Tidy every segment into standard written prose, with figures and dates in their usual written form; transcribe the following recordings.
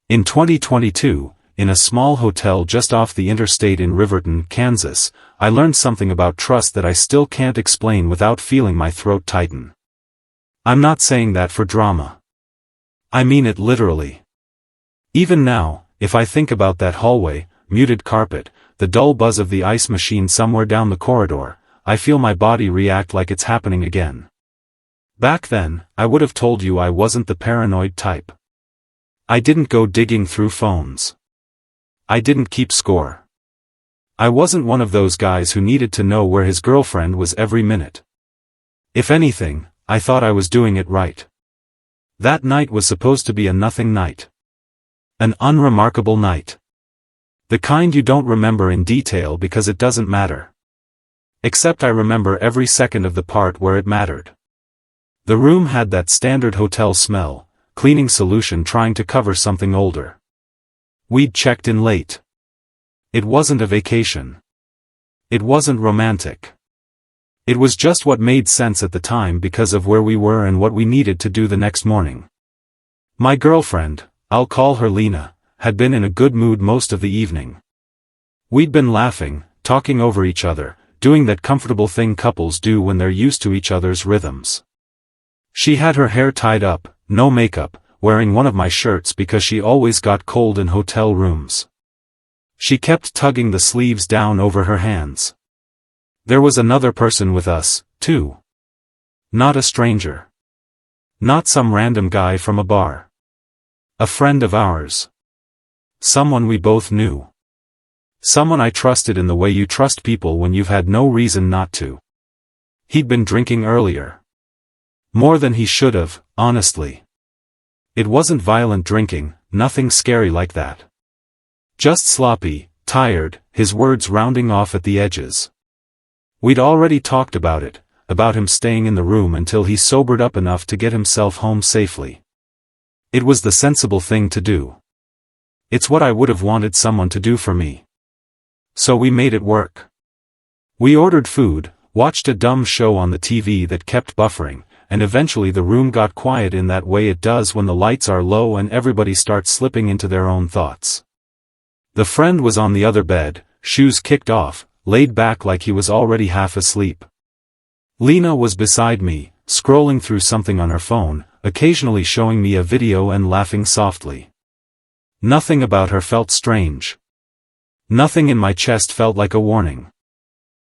In 2022, in a small hotel just off the interstate in Riverton, Kansas, I learned something about trust that I still can't explain without feeling my throat tighten. I'm not saying that for drama. I mean it literally. Even now, if I think about that hallway, muted carpet, the dull buzz of the ice machine somewhere down the corridor, I feel my body react like it's happening again. Back then, I would have told you I wasn't the paranoid type. I didn't go digging through phones. I didn't keep score. I wasn't one of those guys who needed to know where his girlfriend was every minute. If anything, I thought I was doing it right. That night was supposed to be a nothing night. An unremarkable night. The kind you don't remember in detail because it doesn't matter. Except I remember every second of the part where it mattered. The room had that standard hotel smell, cleaning solution trying to cover something older. We'd checked in late. It wasn't a vacation. It wasn't romantic. It was just what made sense at the time because of where we were and what we needed to do the next morning. My girlfriend, I'll call her Lena, had been in a good mood most of the evening. We'd been laughing, talking over each other, doing that comfortable thing couples do when they're used to each other's rhythms. She had her hair tied up, no makeup, wearing one of my shirts because she always got cold in hotel rooms. She kept tugging the sleeves down over her hands. There was another person with us, too. Not a stranger. Not some random guy from a bar. A friend of ours. Someone we both knew. Someone I trusted in the way you trust people when you've had no reason not to. He'd been drinking earlier. More than he should have, honestly. It wasn't violent drinking, nothing scary like that. Just sloppy, tired, his words rounding off at the edges. We'd already talked about it, about him staying in the room until he sobered up enough to get himself home safely. It was the sensible thing to do. It's what I would have wanted someone to do for me. So we made it work. We ordered food, watched a dumb show on the TV that kept buffering, and eventually the room got quiet in that way it does when the lights are low and everybody starts slipping into their own thoughts. The friend was on the other bed, shoes kicked off, laid back like he was already half asleep. Lena was beside me, scrolling through something on her phone, occasionally showing me a video and laughing softly. Nothing about her felt strange. Nothing in my chest felt like a warning.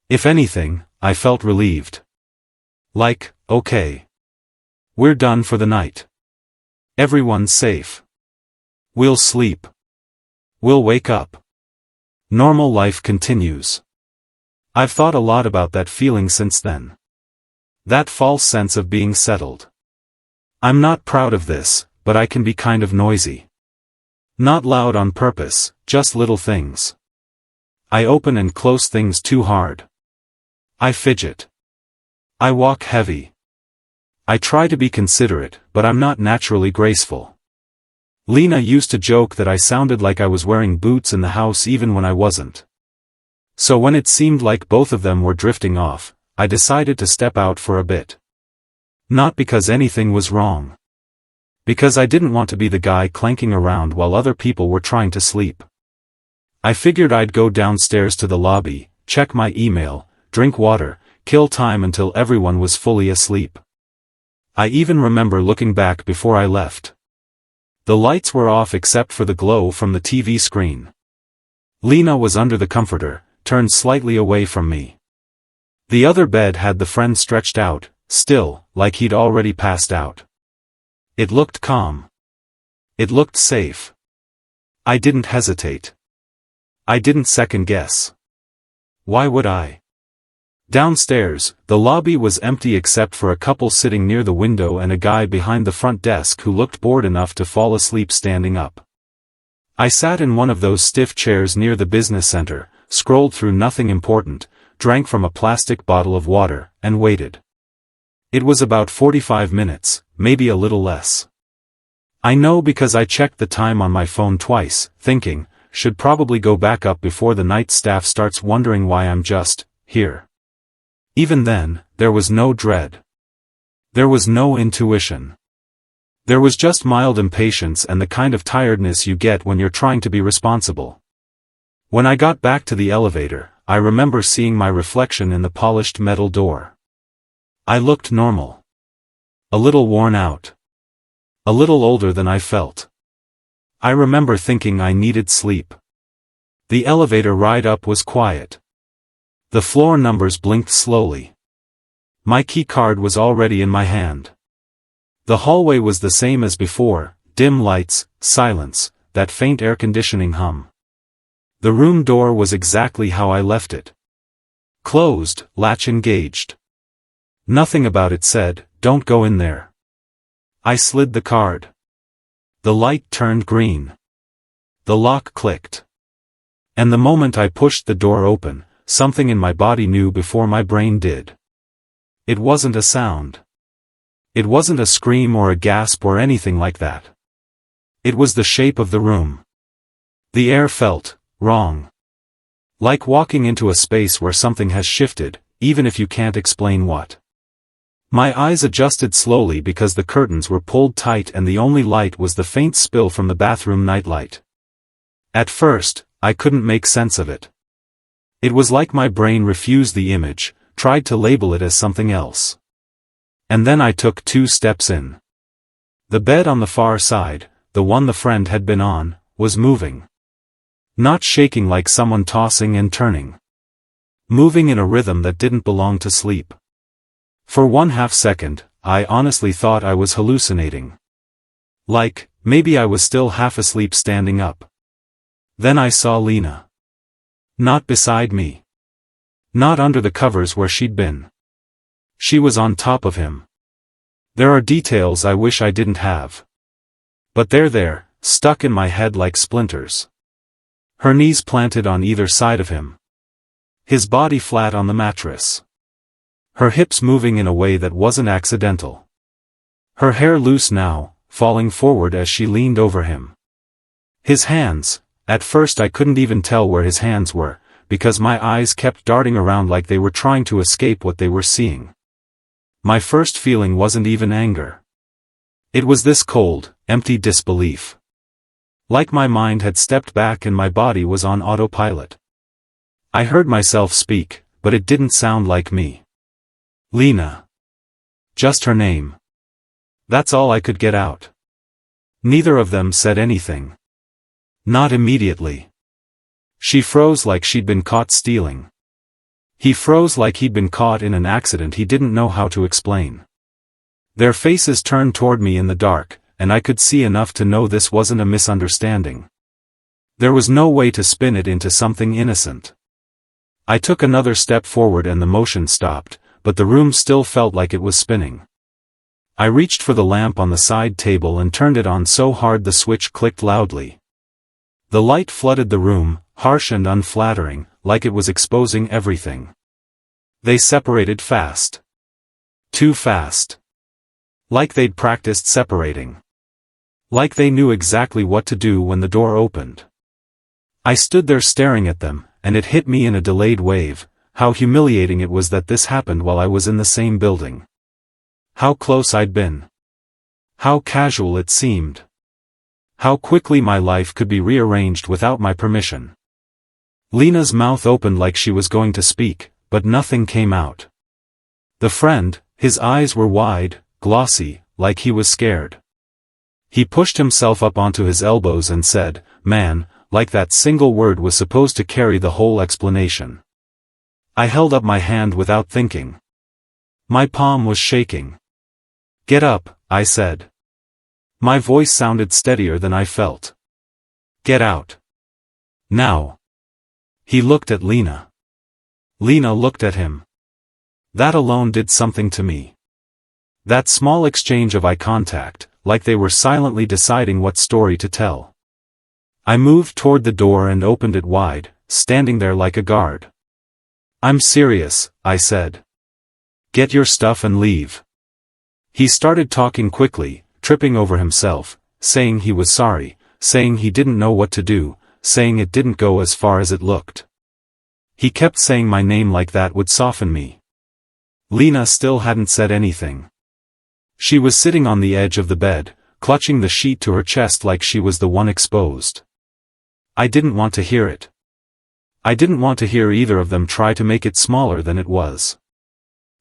If anything, I felt relieved. Like, okay. We're done for the night. Everyone's safe. We'll sleep. We'll wake up. Normal life continues. I've thought a lot about that feeling since then. That false sense of being settled. I'm not proud of this, but I can be kind of noisy. Not loud on purpose, just little things. I open and close things too hard. I fidget. I walk heavy. I try to be considerate, but I'm not naturally graceful. Lena used to joke that I sounded like I was wearing boots in the house even when I wasn't. So when it seemed like both of them were drifting off, I decided to step out for a bit. Not because anything was wrong. Because I didn't want to be the guy clanking around while other people were trying to sleep. I figured I'd go downstairs to the lobby, check my email, drink water, kill time until everyone was fully asleep. I even remember looking back before I left. The lights were off except for the glow from the TV screen. Lena was under the comforter, turned slightly away from me. The other bed had the friend stretched out, still, like he'd already passed out. It looked calm. It looked safe. I didn't hesitate. I didn't second guess. Why would I? Downstairs, the lobby was empty except for a couple sitting near the window and a guy behind the front desk who looked bored enough to fall asleep standing up. I sat in one of those stiff chairs near the business center, scrolled through nothing important, drank from a plastic bottle of water, and waited. It was about 45 minutes, maybe a little less. I know because I checked the time on my phone twice, thinking, should probably go back up before the night staff starts wondering why I'm just here. Even then, there was no dread. There was no intuition. There was just mild impatience and the kind of tiredness you get when you're trying to be responsible. When I got back to the elevator, I remember seeing my reflection in the polished metal door. I looked normal. A little worn out. A little older than I felt. I remember thinking I needed sleep. The elevator ride up was quiet. The floor numbers blinked slowly. My key card was already in my hand. The hallway was the same as before, dim lights, silence, that faint air conditioning hum. The room door was exactly how I left it. Closed, latch engaged. Nothing about it said, "Don't go in there." I slid the card. The light turned green. The lock clicked. And the moment I pushed the door open, something in my body knew before my brain did. It wasn't a sound. It wasn't a scream or a gasp or anything like that. It was the shape of the room. The air felt wrong. Like walking into a space where something has shifted, even if you can't explain what. My eyes adjusted slowly because the curtains were pulled tight and the only light was the faint spill from the bathroom nightlight. At first, I couldn't make sense of it. It was like my brain refused the image, tried to label it as something else. And then I took 2 steps in. The bed on the far side, the one the friend had been on, was moving. Not shaking like someone tossing and turning. Moving in a rhythm that didn't belong to sleep. For 1/2 second, I honestly thought I was hallucinating. Like, maybe I was still half asleep standing up. Then I saw Lena. Not beside me. Not under the covers where she'd been. She was on top of him. There are details I wish I didn't have. But they're there, stuck in my head like splinters. Her knees planted on either side of him. His body flat on the mattress. Her hips moving in a way that wasn't accidental. Her hair loose now, falling forward as she leaned over him. His hands, at first I couldn't even tell where his hands were, because my eyes kept darting around like they were trying to escape what they were seeing. My first feeling wasn't even anger. It was this cold, empty disbelief. Like my mind had stepped back and my body was on autopilot. I heard myself speak, but it didn't sound like me. Lena. Just her name. That's all I could get out. Neither of them said anything. Not immediately. She froze like she'd been caught stealing. He froze like he'd been caught in an accident he didn't know how to explain. Their faces turned toward me in the dark, and I could see enough to know this wasn't a misunderstanding. There was no way to spin it into something innocent. I took another step forward and the motion stopped, but the room still felt like it was spinning. I reached for the lamp on the side table and turned it on so hard the switch clicked loudly. The light flooded the room, harsh and unflattering, like it was exposing everything. They separated fast. Too fast. Like they'd practiced separating. Like they knew exactly what to do when the door opened. I stood there staring at them, and it hit me in a delayed wave, how humiliating it was that this happened while I was in the same building. How close I'd been. How casual it seemed. How quickly my life could be rearranged without my permission. Lena's mouth opened like she was going to speak, but nothing came out. The friend, his eyes were wide, glossy, like he was scared. He pushed himself up onto his elbows and said, "Man," like that single word was supposed to carry the whole explanation. I held up my hand without thinking. My palm was shaking. "Get up," I said. My voice sounded steadier than I felt. "Get out. Now." He looked at Lena. Lena looked at him. That alone did something to me. That small exchange of eye contact, like they were silently deciding what story to tell. I moved toward the door and opened it wide, standing there like a guard. "I'm serious," I said. "Get your stuff and leave." He started talking quickly, tripping over himself, saying he was sorry, saying he didn't know what to do, saying it didn't go as far as it looked. He kept saying my name like that would soften me. Lena still hadn't said anything. She was sitting on the edge of the bed, clutching the sheet to her chest like she was the one exposed. I didn't want to hear it. I didn't want to hear either of them try to make it smaller than it was.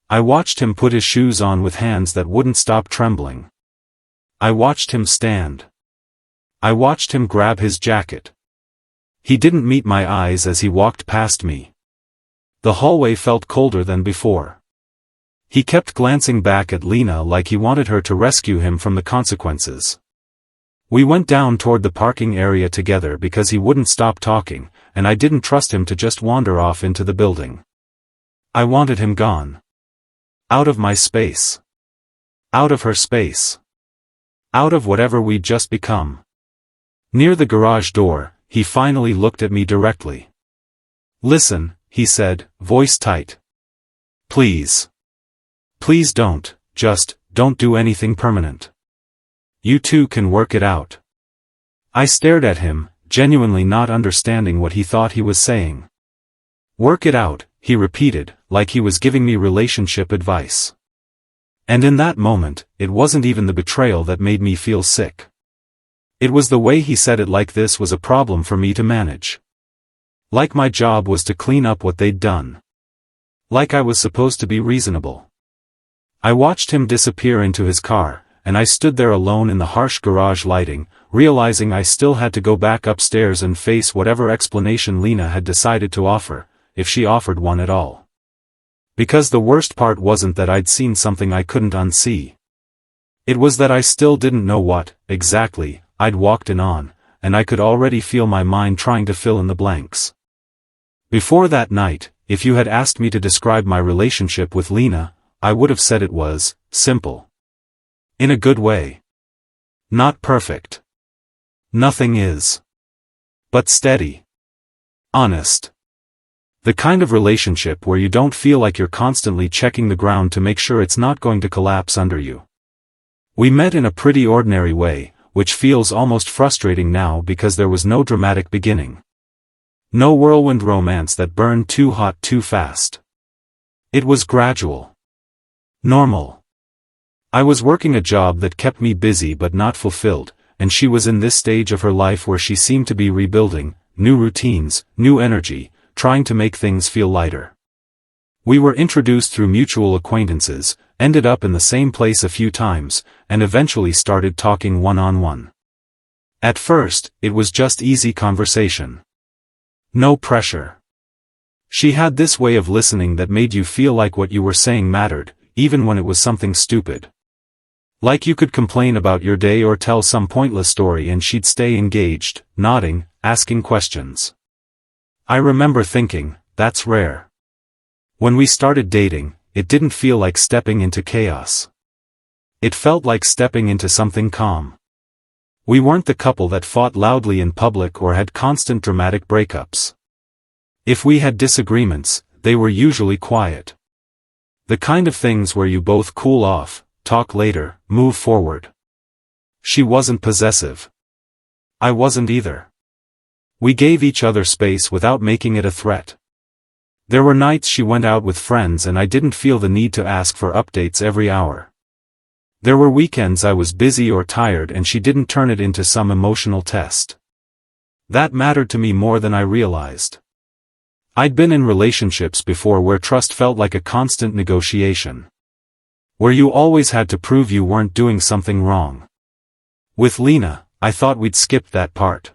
I watched him put his shoes on with hands that wouldn't stop trembling. I watched him stand. I watched him grab his jacket. He didn't meet my eyes as he walked past me. The hallway felt colder than before. He kept glancing back at Lena like he wanted her to rescue him from the consequences. We went down toward the parking area together because he wouldn't stop talking, and I didn't trust him to just wander off into the building. I wanted him gone. Out of my space. Out of her space. Out of whatever we'd just become. Near the garage door, he finally looked at me directly. "Listen," he said, voice tight. "Please. Please don't do anything permanent. You two can work it out." I stared at him, genuinely not understanding what he thought he was saying. "Work it out," he repeated, like he was giving me relationship advice. And in that moment, it wasn't even the betrayal that made me feel sick. It was the way he said it, like this was a problem for me to manage. Like my job was to clean up what they'd done. Like I was supposed to be reasonable. I watched him disappear into his car, and I stood there alone in the harsh garage lighting, realizing I still had to go back upstairs and face whatever explanation Lena had decided to offer, if she offered one at all. Because the worst part wasn't that I'd seen something I couldn't unsee. It was that I still didn't know what, exactly, I'd walked in on, and I could already feel my mind trying to fill in the blanks. Before that night, if you had asked me to describe my relationship with Lena, I would have said it was simple. In a good way. Not perfect. Nothing is. But steady. Honest. The kind of relationship where you don't feel like you're constantly checking the ground to make sure it's not going to collapse under you. We met in a pretty ordinary way, which feels almost frustrating now because there was no dramatic beginning. No whirlwind romance that burned too hot too fast. It was gradual. Normal. I was working a job that kept me busy but not fulfilled, and she was in this stage of her life where she seemed to be rebuilding, new routines, new energy, trying to make things feel lighter. We were introduced through mutual acquaintances, ended up in the same place a few times, and eventually started talking one-on-one. At first, it was just easy conversation. No pressure. She had this way of listening that made you feel like what you were saying mattered, even when it was something stupid. Like you could complain about your day or tell some pointless story and she'd stay engaged, nodding, asking questions. I remember thinking, that's rare. When we started dating, it didn't feel like stepping into chaos. It felt like stepping into something calm. We weren't the couple that fought loudly in public or had constant dramatic breakups. If we had disagreements, they were usually quiet. The kind of things where you both cool off, talk later, move forward. She wasn't possessive. I wasn't either. We gave each other space without making it a threat. There were nights she went out with friends and I didn't feel the need to ask for updates every hour. There were weekends I was busy or tired and she didn't turn it into some emotional test. That mattered to me more than I realized. I'd been in relationships before where trust felt like a constant negotiation. Where you always had to prove you weren't doing something wrong. With Lena, I thought we'd skipped that part.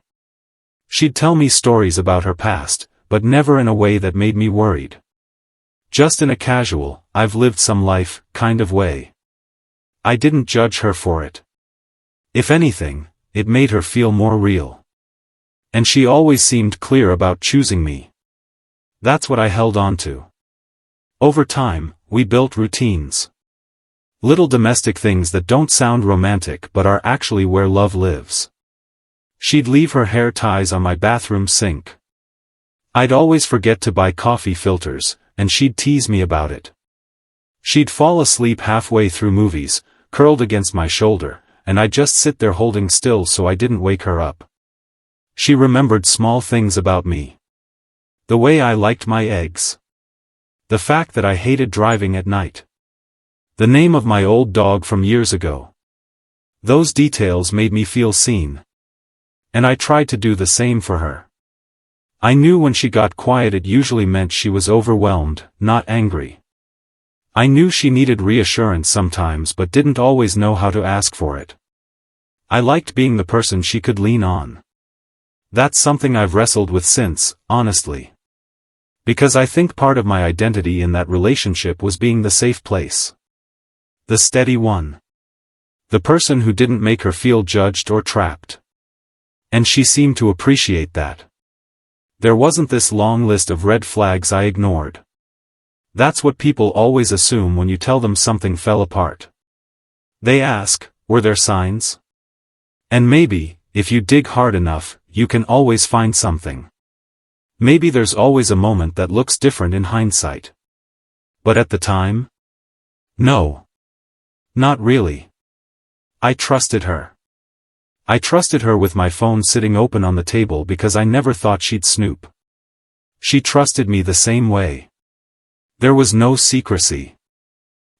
She'd tell me stories about her past, but never in a way that made me worried. Just in a casual, I've lived some life, kind of way. I didn't judge her for it. If anything, it made her feel more real. And she always seemed clear about choosing me. That's what I held on to. Over time, we built routines. Little domestic things that don't sound romantic but are actually where love lives. She'd leave her hair ties on my bathroom sink. I'd always forget to buy coffee filters, and she'd tease me about it. She'd fall asleep halfway through movies, curled against my shoulder, and I'd just sit there holding still so I didn't wake her up. She remembered small things about me. The way I liked my eggs. The fact that I hated driving at night. The name of my old dog from years ago. Those details made me feel seen. And I tried to do the same for her. I knew when she got quiet it usually meant she was overwhelmed, not angry. I knew she needed reassurance sometimes but didn't always know how to ask for it. I liked being the person she could lean on. That's something I've wrestled with since, honestly. Because I think part of my identity in that relationship was being the safe place. The steady one. The person who didn't make her feel judged or trapped. And she seemed to appreciate that. There wasn't this long list of red flags I ignored. That's what people always assume when you tell them something fell apart. They ask, were there signs? And maybe, if you dig hard enough, you can always find something. Maybe there's always a moment that looks different in hindsight. But at the time? No. Not really. I trusted her. I trusted her with my phone sitting open on the table because I never thought she'd snoop. She trusted me the same way. There was no secrecy.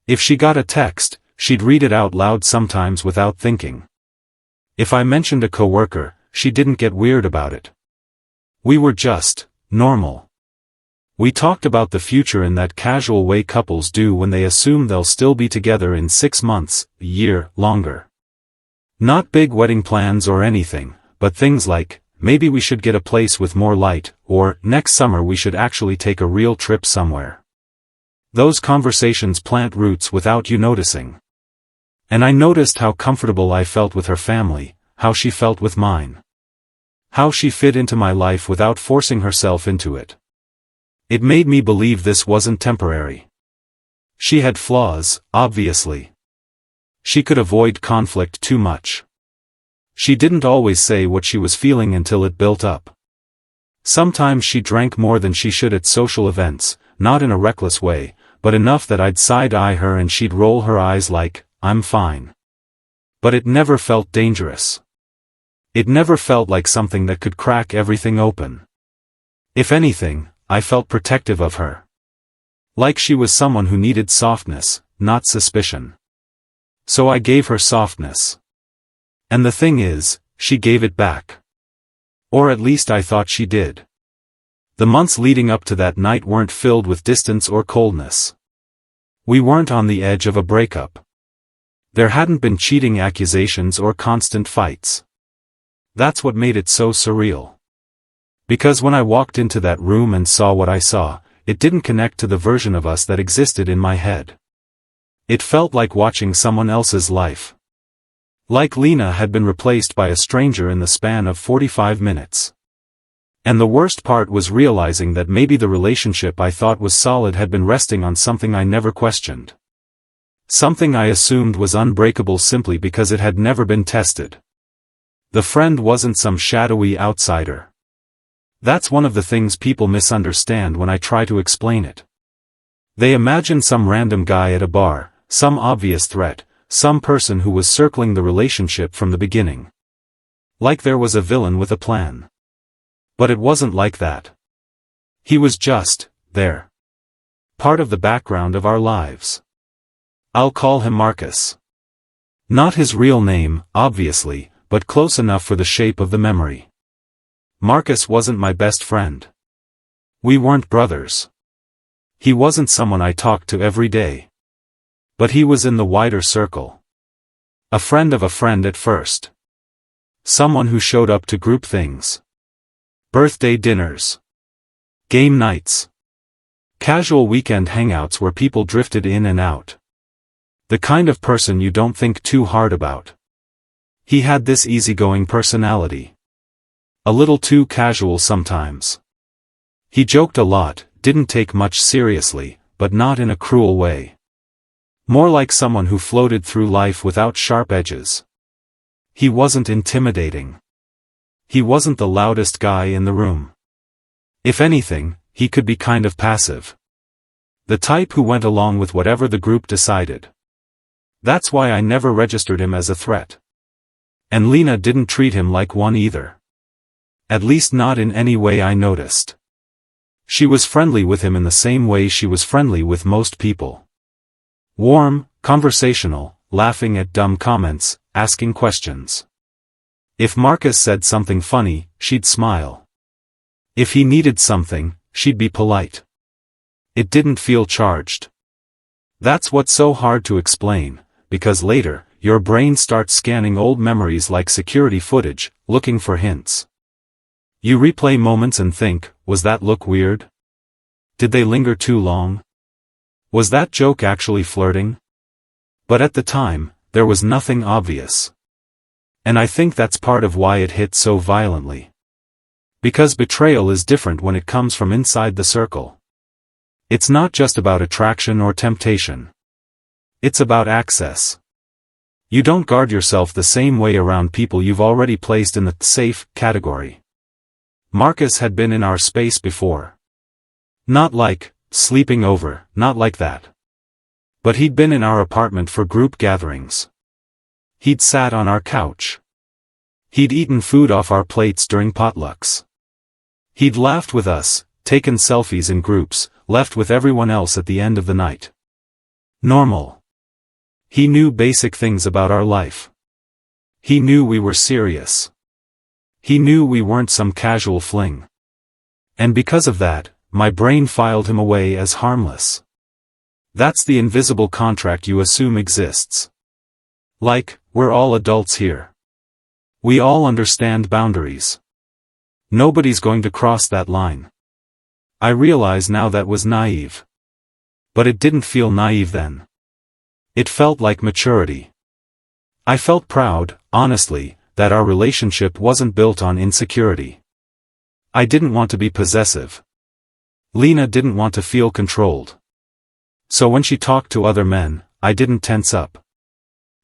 If she got a text, she'd read it out loud sometimes without thinking. If I mentioned a coworker, she didn't get weird about it. We were just normal. We talked about the future in that casual way couples do when they assume they'll still be together in 6 months, a year, longer. Not big wedding plans or anything, but things like, maybe we should get a place with more light, or, next summer we should actually take a real trip somewhere. Those conversations plant roots without you noticing. And I noticed how comfortable I felt with her family, how she felt with mine. How she fit into my life without forcing herself into it. It made me believe this wasn't temporary. She had flaws, obviously. She could avoid conflict too much. She didn't always say what she was feeling until it built up. Sometimes she drank more than she should at social events, not in a reckless way, but enough that I'd side-eye her and she'd roll her eyes like, I'm fine. But it never felt dangerous. It never felt like something that could crack everything open. If anything, I felt protective of her. Like she was someone who needed softness, not suspicion. So I gave her softness. And the thing is, she gave it back. Or at least I thought she did. The months leading up to that night weren't filled with distance or coldness. We weren't on the edge of a breakup. There hadn't been cheating accusations or constant fights. That's what made it so surreal. Because when I walked into that room and saw what I saw, it didn't connect to the version of us that existed in my head. It felt like watching someone else's life. Like Lena had been replaced by a stranger in the span of 45 minutes. And the worst part was realizing that maybe the relationship I thought was solid had been resting on something I never questioned. Something I assumed was unbreakable simply because it had never been tested. The friend wasn't some shadowy outsider. That's one of the things people misunderstand when I try to explain it. They imagine some random guy at a bar, some obvious threat, some person who was circling the relationship from the beginning. Like there was a villain with a plan. But it wasn't like that. He was just there. Part of the background of our lives. I'll call him Marcus. Not his real name, obviously, but close enough for the shape of the memory. Marcus wasn't my best friend. We weren't brothers. He wasn't someone I talked to every day. But he was in the wider circle. A friend of a friend at first. Someone who showed up to group things. Birthday dinners. Game nights. Casual weekend hangouts where people drifted in and out. The kind of person you don't think too hard about. He had this easygoing personality. A little too casual sometimes. He joked a lot, didn't take much seriously, but not in a cruel way. More like someone who floated through life without sharp edges. He wasn't intimidating. He wasn't the loudest guy in the room. If anything, he could be kind of passive. The type who went along with whatever the group decided. That's why I never registered him as a threat. And Lena didn't treat him like one either. At least not in any way I noticed. She was friendly with him in the same way she was friendly with most people. Warm, conversational, laughing at dumb comments, asking questions. If Marcus said something funny, she'd smile. If he needed something, she'd be polite. It didn't feel charged. That's what's so hard to explain, because later, your brain starts scanning old memories like security footage, looking for hints. You replay moments and think, was that look weird? Did they linger too long? Was that joke actually flirting? But at the time, there was nothing obvious. And I think that's part of why it hit so violently. Because betrayal is different when it comes from inside the circle. It's not just about attraction or temptation. It's about access. You don't guard yourself the same way around people you've already placed in the safe category. Marcus had been in our space before. Not like, sleeping over, not like that. But he'd been in our apartment for group gatherings. He'd sat on our couch. He'd eaten food off our plates during potlucks. He'd laughed with us, taken selfies in groups, left with everyone else at the end of the night. Normal. He knew basic things about our life. He knew we were serious. He knew we weren't some casual fling. And because of that, my brain filed him away as harmless. That's the invisible contract you assume exists. Like, we're all adults here. We all understand boundaries. Nobody's going to cross that line. I realize now that was naive. But it didn't feel naive then. It felt like maturity. I felt proud, honestly, that our relationship wasn't built on insecurity. I didn't want to be possessive. Lena didn't want to feel controlled. So when she talked to other men, I didn't tense up.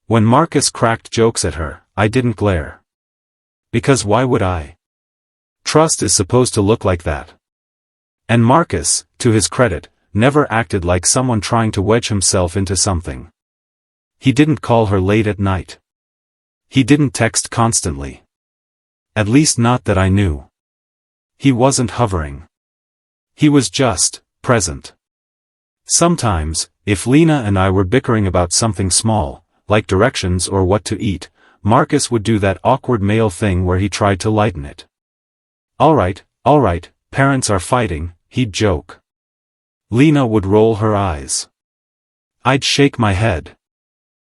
When Marcus cracked jokes at her, I didn't glare. Because why would I? Trust is supposed to look like that. And Marcus, to his credit, never acted like someone trying to wedge himself into something. He didn't call her late at night. He didn't text constantly. At least not that I knew. He wasn't hovering. He was just present. Sometimes, if Lena and I were bickering about something small, like directions or what to eat, Marcus would do that awkward male thing where he tried to lighten it. All right, parents are fighting, he'd joke. Lena would roll her eyes. I'd shake my head.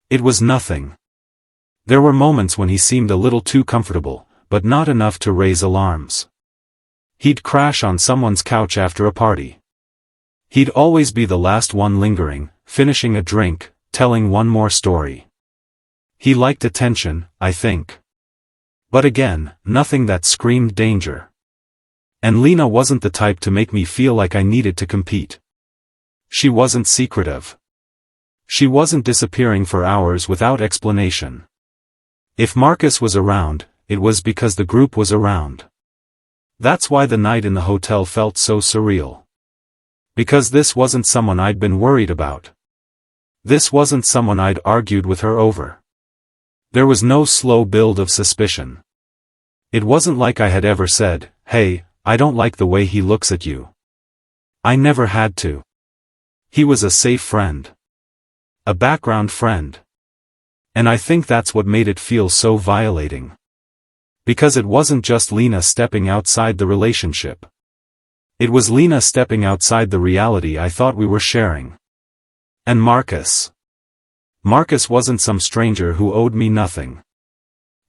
It was nothing. There were moments when he seemed a little too comfortable, but not enough to raise alarms. He'd crash on someone's couch after a party. He'd always be the last one lingering, finishing a drink, telling one more story. He liked attention, I think. But again, nothing that screamed danger. And Lena wasn't the type to make me feel like I needed to compete. She wasn't secretive. She wasn't disappearing for hours without explanation. If Marcus was around, it was because the group was around. That's why the night in the hotel felt so surreal. Because this wasn't someone I'd been worried about. This wasn't someone I'd argued with her over. There was no slow build of suspicion. It wasn't like I had ever said, "Hey, I don't like the way he looks at you." I never had to. He was a safe friend. A background friend. And I think that's what made it feel so violating. Because it wasn't just Lena stepping outside the relationship. It was Lena stepping outside the reality I thought we were sharing. And Marcus. Marcus wasn't some stranger who owed me nothing.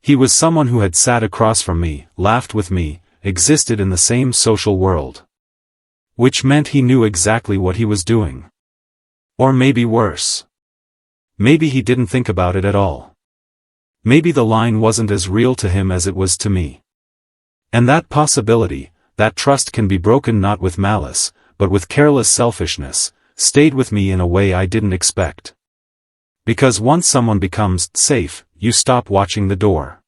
He was someone who had sat across from me, laughed with me, existed in the same social world. Which meant he knew exactly what he was doing. Or maybe worse. Maybe he didn't think about it at all. Maybe the line wasn't as real to him as it was to me. And that possibility, that trust can be broken not with malice, but with careless selfishness, stayed with me in a way I didn't expect. Because once someone becomes safe, you stop watching the door.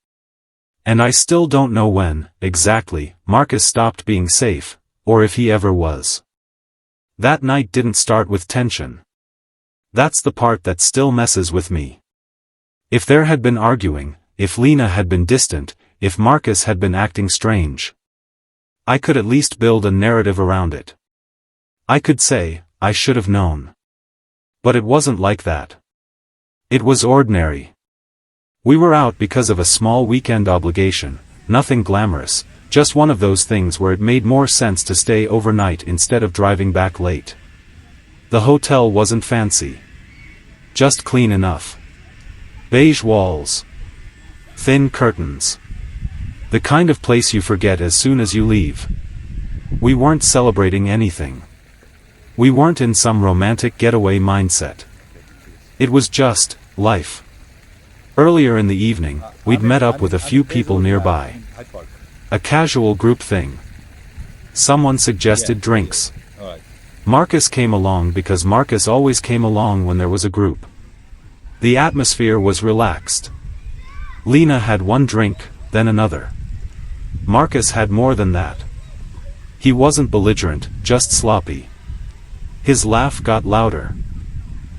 And I still don't know when, exactly, Marcus stopped being safe, or if he ever was. That night didn't start with tension. That's the part that still messes with me. If there had been arguing, if Lena had been distant, if Marcus had been acting strange, I could at least build a narrative around it. I could say, I should have known. But it wasn't like that. It was ordinary. We were out because of a small weekend obligation, nothing glamorous, just one of those things where it made more sense to stay overnight instead of driving back late. The hotel wasn't fancy. Just clean enough. Beige walls. Thin curtains. The kind of place you forget as soon as you leave. We weren't celebrating anything. We weren't in some romantic getaway mindset. It was just life. Earlier in the evening, we'd met up with a few people nearby. A casual group thing. Someone suggested drinks. Marcus came along because Marcus always came along when there was a group. The atmosphere was relaxed. Lena had one drink, then another. Marcus had more than that. He wasn't belligerent, just sloppy. His laugh got louder.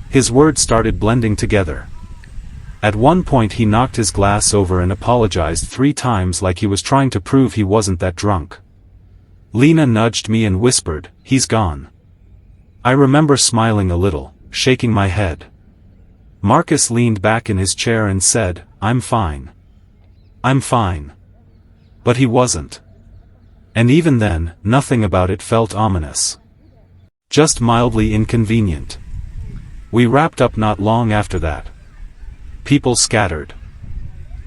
His words started blending together. At one point he knocked his glass over and apologized 3 times like he was trying to prove he wasn't that drunk. Lena nudged me and whispered, "He's gone." I remember smiling a little, shaking my head. Marcus leaned back in his chair and said, "I'm fine. I'm fine." But he wasn't. And even then, nothing about it felt ominous. Just mildly inconvenient. We wrapped up not long after that. People scattered.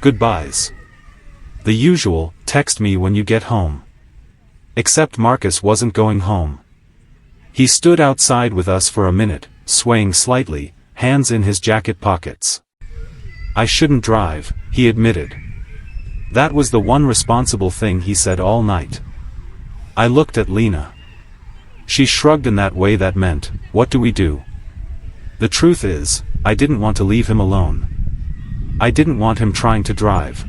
Goodbyes. The usual, text me when you get home. Except Marcus wasn't going home. He stood outside with us for a minute, swaying slightly, hands in his jacket pockets. I shouldn't drive, he admitted. That was the one responsible thing he said all night. I looked at Lena. She shrugged in that way that meant, what do we do? The truth is, I didn't want to leave him alone. I didn't want him trying to drive.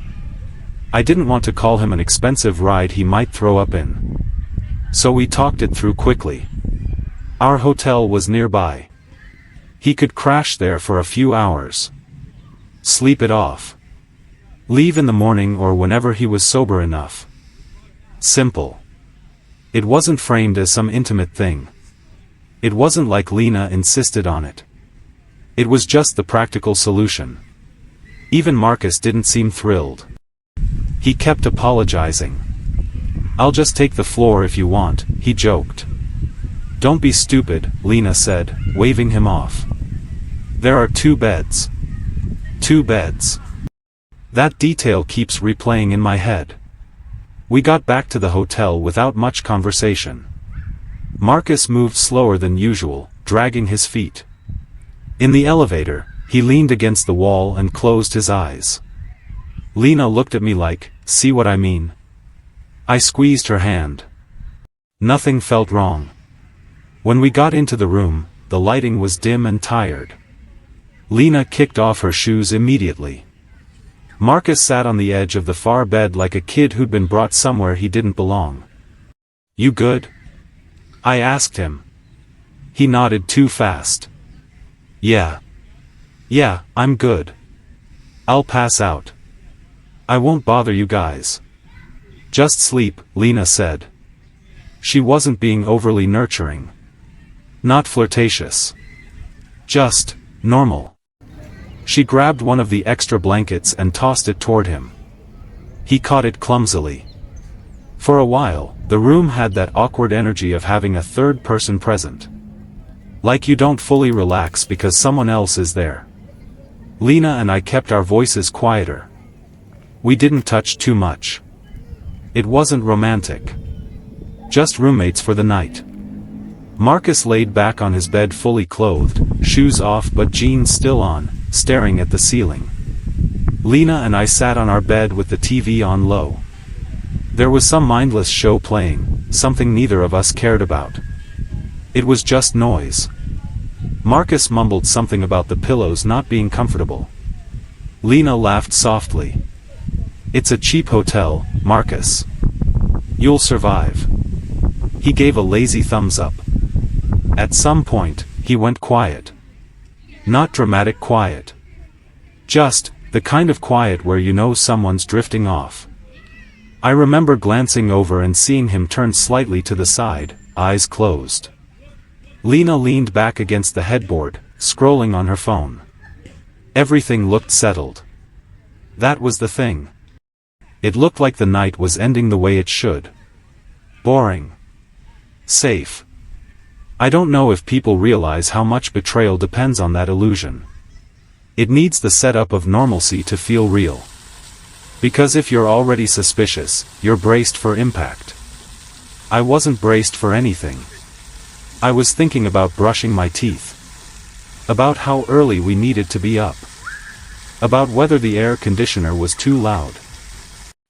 I didn't want to call him an expensive ride he might throw up in. So we talked it through quickly. Our hotel was nearby. He could crash there for a few hours. Sleep it off. Leave in the morning or whenever he was sober enough. Simple. It wasn't framed as some intimate thing. It wasn't like Lena insisted on it. It was just the practical solution. Even Marcus didn't seem thrilled. He kept apologizing. "I'll just take the floor if you want," he joked. "Don't be stupid," Lena said, waving him off. "There are 2 beds. 2 beds." That detail keeps replaying in my head. We got back to the hotel without much conversation. Marcus moved slower than usual, dragging his feet. In the elevator, he leaned against the wall and closed his eyes. Lena looked at me like, "See what I mean?" I squeezed her hand. Nothing felt wrong. When we got into the room, the lighting was dim and tired. Lena kicked off her shoes immediately. Marcus sat on the edge of the far bed like a kid who'd been brought somewhere he didn't belong. "You good?" I asked him. He nodded too fast. Yeah, I'm good. I'll pass out. I won't bother you guys. Just sleep," Lena said. She wasn't being overly nurturing. Not flirtatious. Just normal. She grabbed one of the extra blankets and tossed it toward him. He caught it clumsily. For a while, the room had that awkward energy of having a third person present. Like you don't fully relax because someone else is there. Lena and I kept our voices quieter. We didn't touch too much. It wasn't romantic. Just roommates for the night. Marcus laid back on his bed fully clothed, shoes off but jeans still on, staring at the ceiling. Lena and I sat on our bed with the TV on low. There was some mindless show playing, something neither of us cared about. It was just noise. Marcus mumbled something about the pillows not being comfortable. Lena laughed softly. "It's a cheap hotel, Marcus. You'll survive." He gave a lazy thumbs up. At some point, he went quiet. Not dramatic quiet. Just, the kind of quiet where you know someone's drifting off. I remember glancing over and seeing him turn slightly to the side, eyes closed. Lena leaned back against the headboard, scrolling on her phone. Everything looked settled. That was the thing. It looked like the night was ending the way it should. Boring. Safe. I don't know if people realize how much betrayal depends on that illusion. It needs the setup of normalcy to feel real. Because if you're already suspicious, you're braced for impact. I wasn't braced for anything. I was thinking about brushing my teeth. About how early we needed to be up. About whether the air conditioner was too loud.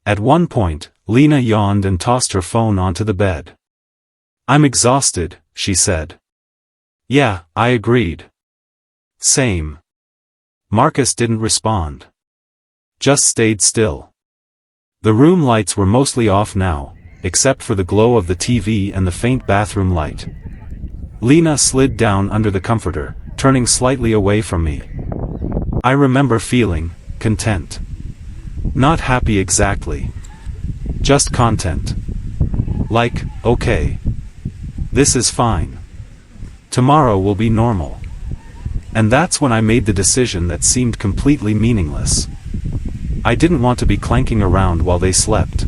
At one point, Lena yawned and tossed her phone onto the bed. "I'm exhausted," she said. "Yeah," I agreed. "Same." Marcus didn't respond. Just stayed still. The room lights were mostly off now, except for the glow of the TV and the faint bathroom light. Lena slid down under the comforter, turning slightly away from me. I remember feeling content. Not happy exactly. Just content. Like, okay. This is fine. Tomorrow will be normal. And that's when I made the decision that seemed completely meaningless. I didn't want to be clanking around while they slept.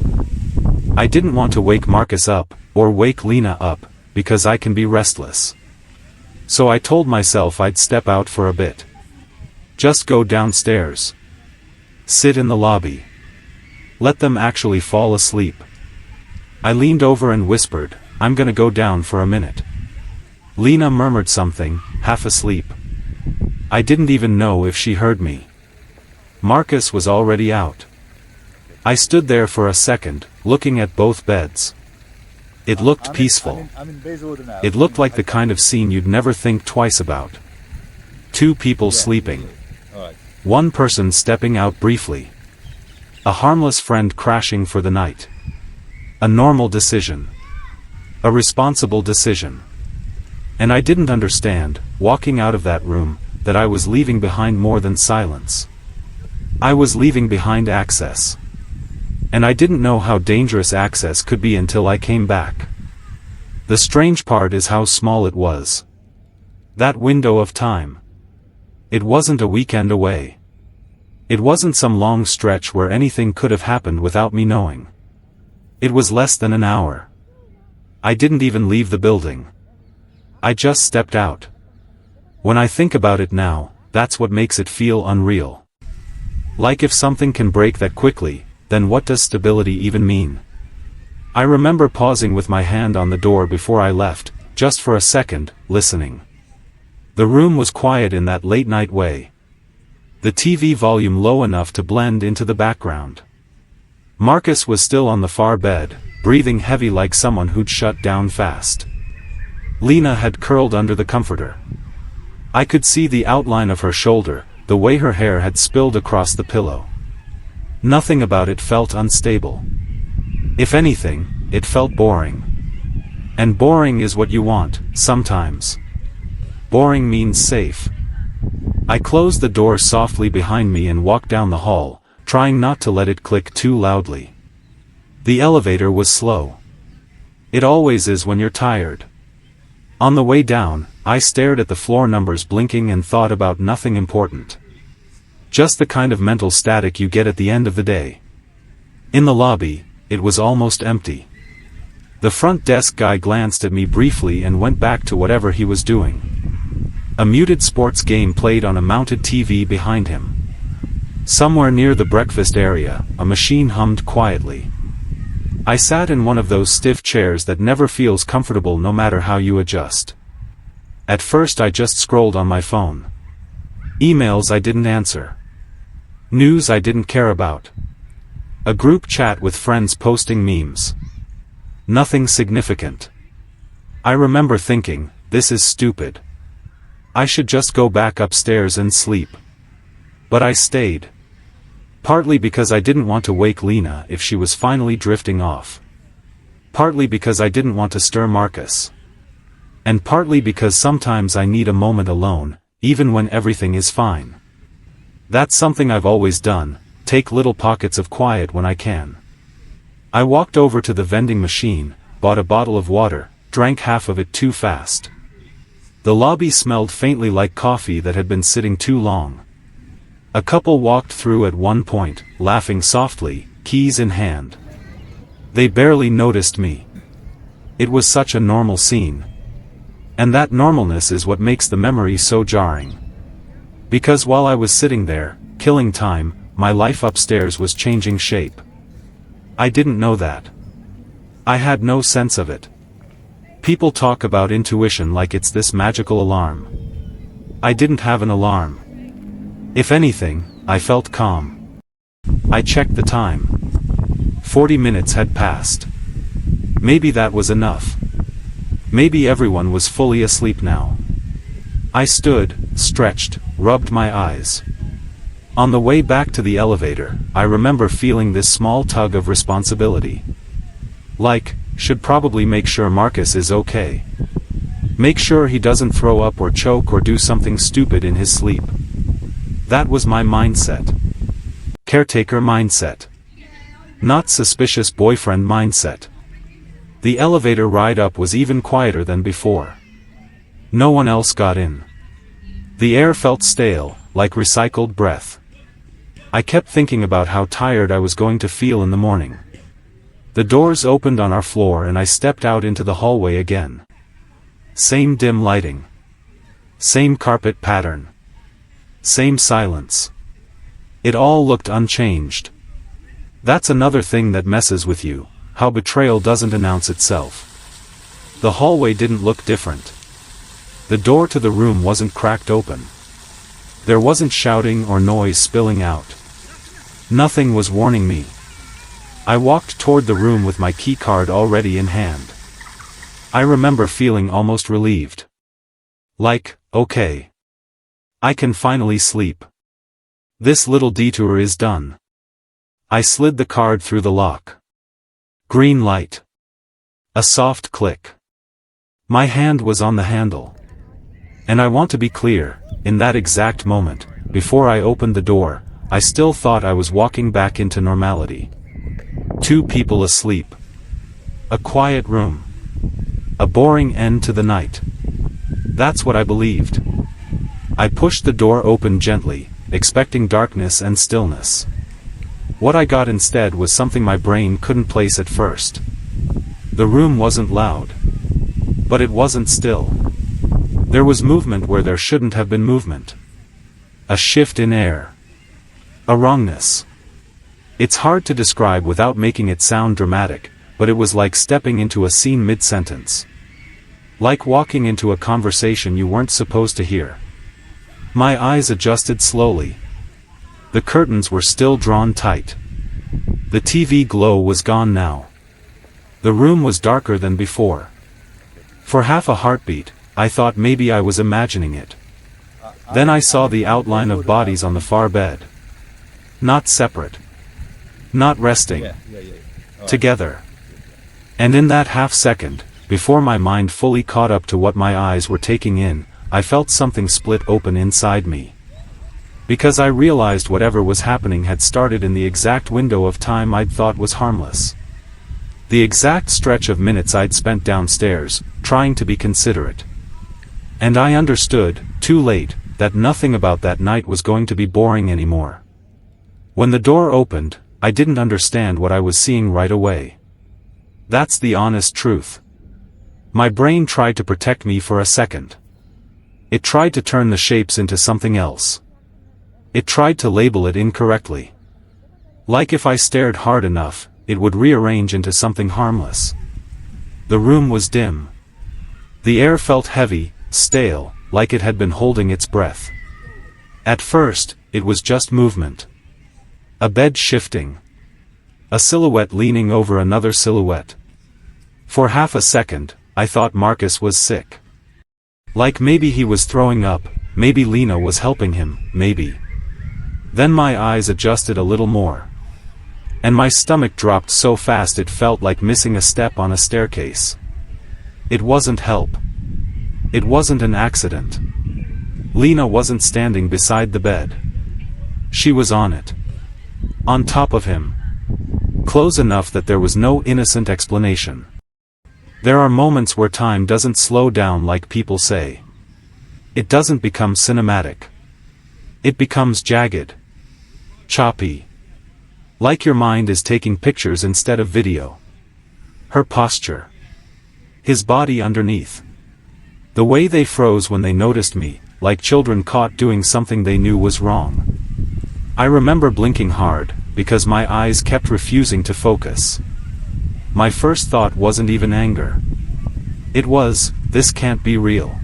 I didn't want to wake Marcus up, or wake Lena up, because I can be restless. So I told myself I'd step out for a bit. Just go downstairs. Sit in the lobby. Let them actually fall asleep. I leaned over and whispered, "I'm gonna go down for a minute." Lena murmured something, half asleep. I didn't even know if she heard me. Marcus was already out. I stood there for a second, looking at both beds. It looked peaceful. It looked like the kind of scene you'd never think twice about. Two people sleeping. One person stepping out briefly. A harmless friend crashing for the night. A normal decision. A responsible decision. And I didn't understand, walking out of that room, that I was leaving behind more than silence. I was leaving behind access. And I didn't know how dangerous access could be until I came back. The strange part is how small it was. That window of time. It wasn't a weekend away. It wasn't some long stretch where anything could have happened without me knowing. It was less than an hour. I didn't even leave the building. I just stepped out. When I think about it now, that's what makes it feel unreal. Like if something can break that quickly, then what does stability even mean? I remember pausing with my hand on the door before I left, just for a second, listening. The room was quiet in that late-night way. The TV volume low enough to blend into the background. Marcus was still on the far bed, breathing heavy like someone who'd shut down fast. Lena had curled under the comforter. I could see the outline of her shoulder, the way her hair had spilled across the pillow. Nothing about it felt unstable. If anything, it felt boring. And boring is what you want, sometimes. Boring means safe. I closed the door softly behind me and walked down the hall, trying not to let it click too loudly. The elevator was slow. It always is when you're tired. On the way down, I stared at the floor numbers blinking and thought about nothing important. Just the kind of mental static you get at the end of the day. In the lobby, it was almost empty. The front desk guy glanced at me briefly and went back to whatever he was doing. A muted sports game played on a mounted TV behind him. Somewhere near the breakfast area, a machine hummed quietly. I sat in one of those stiff chairs that never feels comfortable no matter how you adjust. At first I just scrolled on my phone. Emails I didn't answer. News I didn't care about. A group chat with friends posting memes. Nothing significant. I remember thinking, this is stupid. I should just go back upstairs and sleep. But I stayed. Partly because I didn't want to wake Lena if she was finally drifting off. Partly because I didn't want to stir Marcus. And partly because sometimes I need a moment alone, even when everything is fine. That's something I've always done, take little pockets of quiet when I can. I walked over to the vending machine, bought a bottle of water, drank half of it too fast. The lobby smelled faintly like coffee that had been sitting too long. A couple walked through at one point, laughing softly, keys in hand. They barely noticed me. It was such a normal scene. And that normalness is what makes the memory so jarring. Because while I was sitting there, killing time, my life upstairs was changing shape. I didn't know that. I had no sense of it. People talk about intuition like it's this magical alarm. I didn't have an alarm. If anything, I felt calm. I checked the time. 40 minutes had passed. Maybe that was enough. Maybe everyone was fully asleep now. I stood, stretched, rubbed my eyes. On the way back to the elevator, I remember feeling this small tug of responsibility. Like, should probably make sure Marcus is okay. Make sure he doesn't throw up or choke or do something stupid in his sleep. That was my mindset. Caretaker mindset. Not suspicious boyfriend mindset. The elevator ride up was even quieter than before. No one else got in. The air felt stale, like recycled breath. I kept thinking about how tired I was going to feel in the morning. The doors opened on our floor and I stepped out into the hallway again. Same dim lighting. Same carpet pattern. Same silence. It all looked unchanged. That's another thing that messes with you, how betrayal doesn't announce itself. The hallway didn't look different. The door to the room wasn't cracked open. There wasn't shouting or noise spilling out. Nothing was warning me. I walked toward the room with my keycard already in hand. I remember feeling almost relieved. Like, okay. I can finally sleep. This little detour is done. I slid the card through the lock. Green light. A soft click. My hand was on the handle. And I want to be clear, in that exact moment, before I opened the door, I still thought I was walking back into normality. 2 people asleep. A quiet room. A boring end to the night. That's what I believed. I pushed the door open gently, expecting darkness and stillness. What I got instead was something my brain couldn't place at first. The room wasn't loud. But it wasn't still. There was movement where there shouldn't have been movement. A shift in air. A wrongness. It's hard to describe without making it sound dramatic, but it was like stepping into a scene mid-sentence. Like walking into a conversation you weren't supposed to hear. My eyes adjusted slowly. The curtains were still drawn tight. The TV glow was gone now. The room was darker than before. For half a heartbeat, I thought maybe I was imagining it. Then I saw the outline of bodies on the far bed. Not separate. Not resting. Together. And in that half second, before my mind fully caught up to what my eyes were taking in, I felt something split open inside me. Because I realized whatever was happening had started in the exact window of time I'd thought was harmless. The exact stretch of minutes I'd spent downstairs, trying to be considerate. And I understood, too late, that nothing about that night was going to be boring anymore. When the door opened, I didn't understand what I was seeing right away. That's the honest truth. My brain tried to protect me for a second. It tried to turn the shapes into something else. It tried to label it incorrectly. Like if I stared hard enough, it would rearrange into something harmless. The room was dim. The air felt heavy, stale, like it had been holding its breath. At first, it was just movement. A bed shifting. A silhouette leaning over another silhouette. For half a second, I thought Marcus was sick. Like maybe he was throwing up, maybe Lena was helping him, maybe. Then my eyes adjusted a little more. And my stomach dropped so fast it felt like missing a step on a staircase. It wasn't help. It wasn't an accident. Lena wasn't standing beside the bed. She was on it. On top of him. Close enough that there was no innocent explanation. There are moments where time doesn't slow down like people say. It doesn't become cinematic. It becomes jagged, Choppy. Like your mind is taking pictures instead of video. Her posture. His body underneath. The way they froze when they noticed me, like children caught doing something they knew was wrong. I remember blinking hard, because my eyes kept refusing to focus. My first thought wasn't even anger. It was, this can't be real.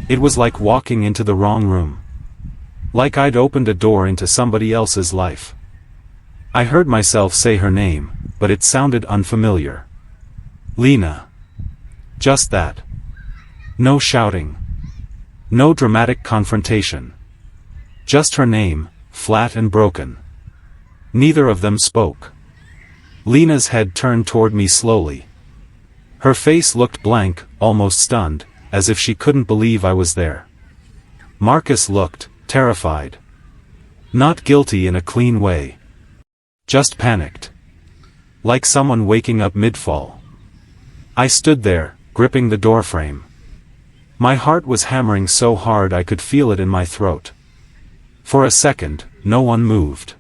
It was like walking into the wrong room. Like I'd opened a door into somebody else's life. I heard myself say her name, but it sounded unfamiliar. Lena. Just that. No shouting. No dramatic confrontation. Just her name, flat and broken. Neither of them spoke. Lena's head turned toward me slowly. Her face looked blank, almost stunned, as if she couldn't believe I was there. Marcus looked, terrified. Not guilty in a clean way. Just panicked. Like someone waking up mid-fall. I stood there, gripping the doorframe. My heart was hammering so hard I could feel it in my throat. For a second, no one moved.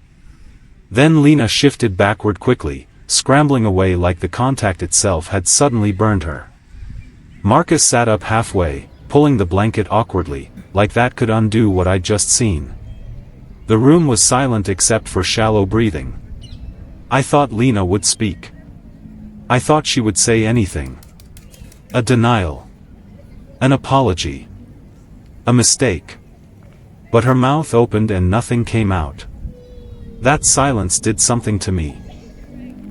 Then Lena shifted backward quickly, scrambling away like the contact itself had suddenly burned her. Marcus sat up halfway, pulling the blanket awkwardly, like that could undo what I'd just seen. The room was silent except for shallow breathing. I thought Lena would speak. I thought she would say anything. A denial. An apology. A mistake. But her mouth opened and nothing came out. That silence did something to me.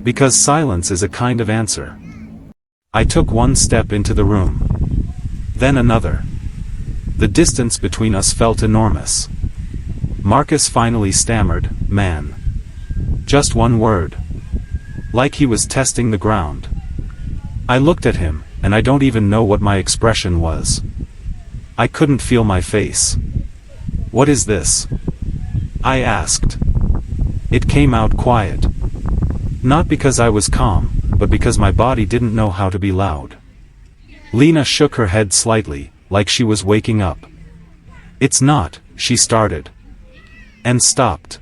Because silence is a kind of answer. I took one step into the room. Then another. The distance between us felt enormous. Marcus finally stammered, "Man." Just one word. Like he was testing the ground. I looked at him, and I don't even know what my expression was. I couldn't feel my face. "What is this?" I asked. It came out quiet. Not because I was calm, but because my body didn't know how to be loud. Lena shook her head slightly, like she was waking up. "It's not," she started. And stopped.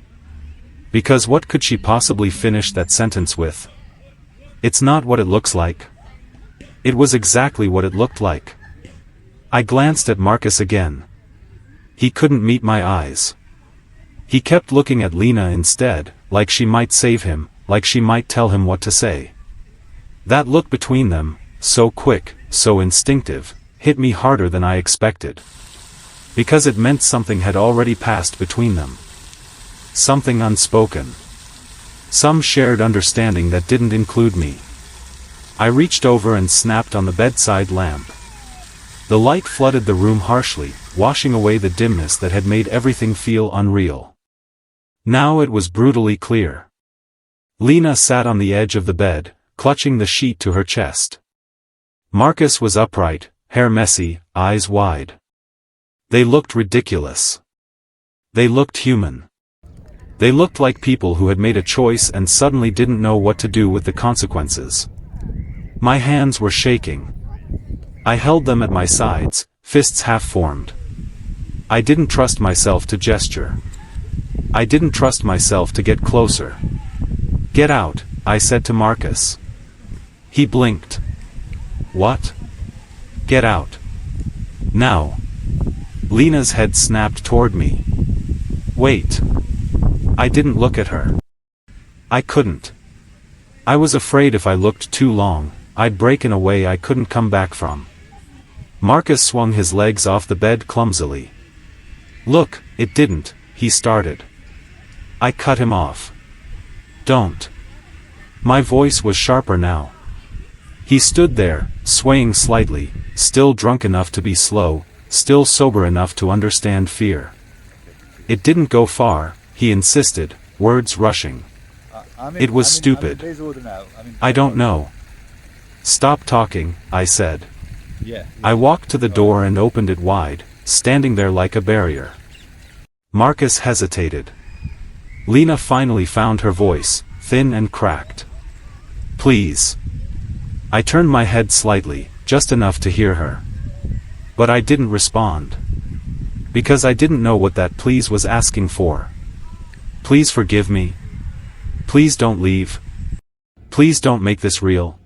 Because what could she possibly finish that sentence with? "It's not what it looks like." It was exactly what it looked like. I glanced at Marcus again. He couldn't meet my eyes. He kept looking at Lena instead, like she might save him, like she might tell him what to say. That look between them, so quick, so instinctive, hit me harder than I expected. Because it meant something had already passed between them. Something unspoken. Some shared understanding that didn't include me. I reached over and snapped on the bedside lamp. The light flooded the room harshly, washing away the dimness that had made everything feel unreal. Now it was brutally clear. Lena sat on the edge of the bed, clutching the sheet to her chest. Marcus was upright, hair messy, eyes wide. They looked ridiculous. They looked human. They looked like people who had made a choice and suddenly didn't know what to do with the consequences. My hands were shaking. I held them at my sides, fists half-formed. I didn't trust myself to gesture. I didn't trust myself to get closer. "Get out," I said to Marcus. He blinked. "What?" "Get out. Now." Lena's head snapped toward me. "Wait." I didn't look at her. I couldn't. I was afraid if I looked too long, I'd break in a way I couldn't come back from. Marcus swung his legs off the bed clumsily. "Look, it didn't," he started. I cut him off. "Don't." My voice was sharper now. He stood there, swaying slightly, still drunk enough to be slow, still sober enough to understand fear. "It didn't go far," he insisted, words rushing. "It was stupid. I don't know." "Stop talking," I said. I walked to the door and opened it wide, standing there like a barrier. Marcus hesitated. Lena finally found her voice, thin and cracked. "Please." I turned my head slightly, just enough to hear her. But I didn't respond. Because I didn't know what that please was asking for. Please forgive me. Please don't leave. Please don't make this real.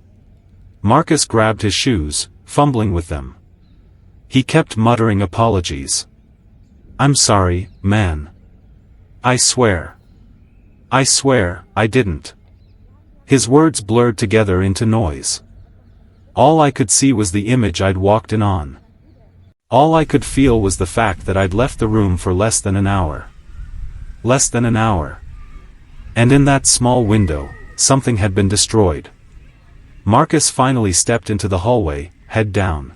Marcus grabbed his shoes, fumbling with them. He kept muttering apologies. I'm sorry, man. I swear. I swear, I didn't. His words blurred together into noise. All I could see was the image I'd walked in on. All I could feel was the fact that I'd left the room for less than an hour. Less than an hour. And in that small window, something had been destroyed. Marcus finally stepped into the hallway, head down.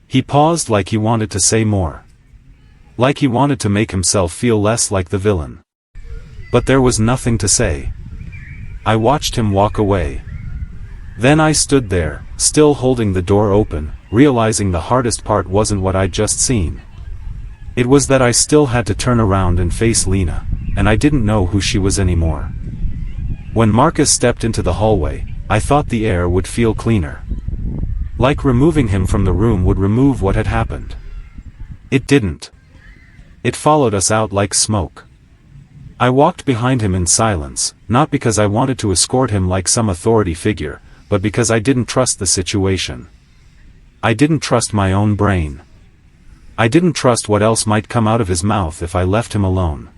He paused like he wanted to say more. Like he wanted to make himself feel less like the villain. But there was nothing to say. I watched him walk away. Then I stood there, still holding the door open, realizing the hardest part wasn't what I'd just seen. It was that I still had to turn around and face Lena, and I didn't know who she was anymore. When Marcus stepped into the hallway, I thought the air would feel cleaner. Like removing him from the room would remove what had happened. It didn't. It followed us out like smoke. I walked behind him in silence, not because I wanted to escort him like some authority figure, but because I didn't trust the situation. I didn't trust my own brain. I didn't trust what else might come out of his mouth if I left him alone.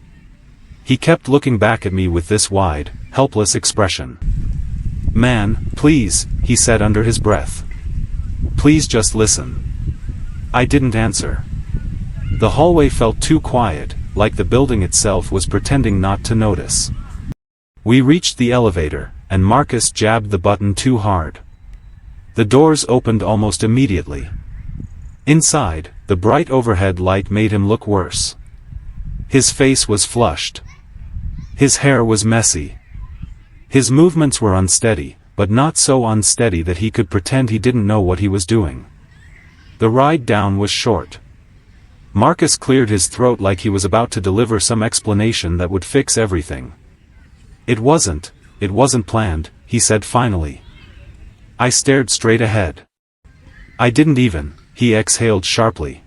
He kept looking back at me with this wide, helpless expression. Man, please, he said under his breath. Please just listen. I didn't answer. The hallway felt too quiet, like the building itself was pretending not to notice. We reached the elevator, and Marcus jabbed the button too hard. The doors opened almost immediately. Inside, the bright overhead light made him look worse. His face was flushed. His hair was messy. His movements were unsteady, but not so unsteady that he could pretend he didn't know what he was doing. The ride down was short. Marcus cleared his throat like he was about to deliver some explanation that would fix everything. It wasn't planned, he said finally. I stared straight ahead. I didn't even, he exhaled sharply.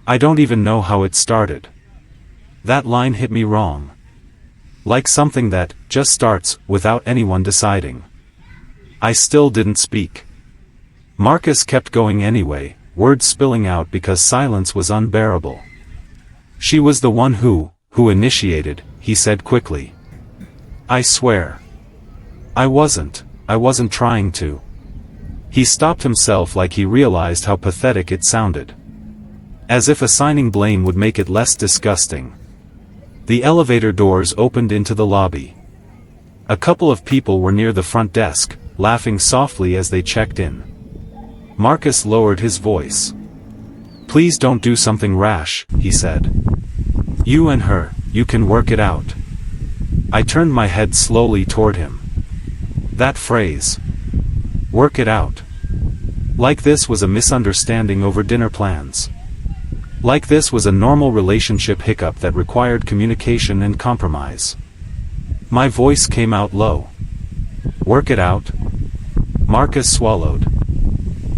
I don't even know how it started. That line hit me wrong. Like something that just starts without anyone deciding. I still didn't speak. Marcus kept going anyway, words spilling out because silence was unbearable. She was the one who initiated, he said quickly. I swear. I wasn't trying to. He stopped himself like he realized how pathetic it sounded. As if assigning blame would make it less disgusting. The elevator doors opened into the lobby. A couple of people were near the front desk, laughing softly as they checked in. Marcus lowered his voice. Please don't do something rash, he said. You and her, you can work it out. I turned my head slowly toward him. That phrase. Work it out. Like this was a misunderstanding over dinner plans. Like this was a normal relationship hiccup that required communication and compromise. My voice came out low. Work it out? Marcus swallowed.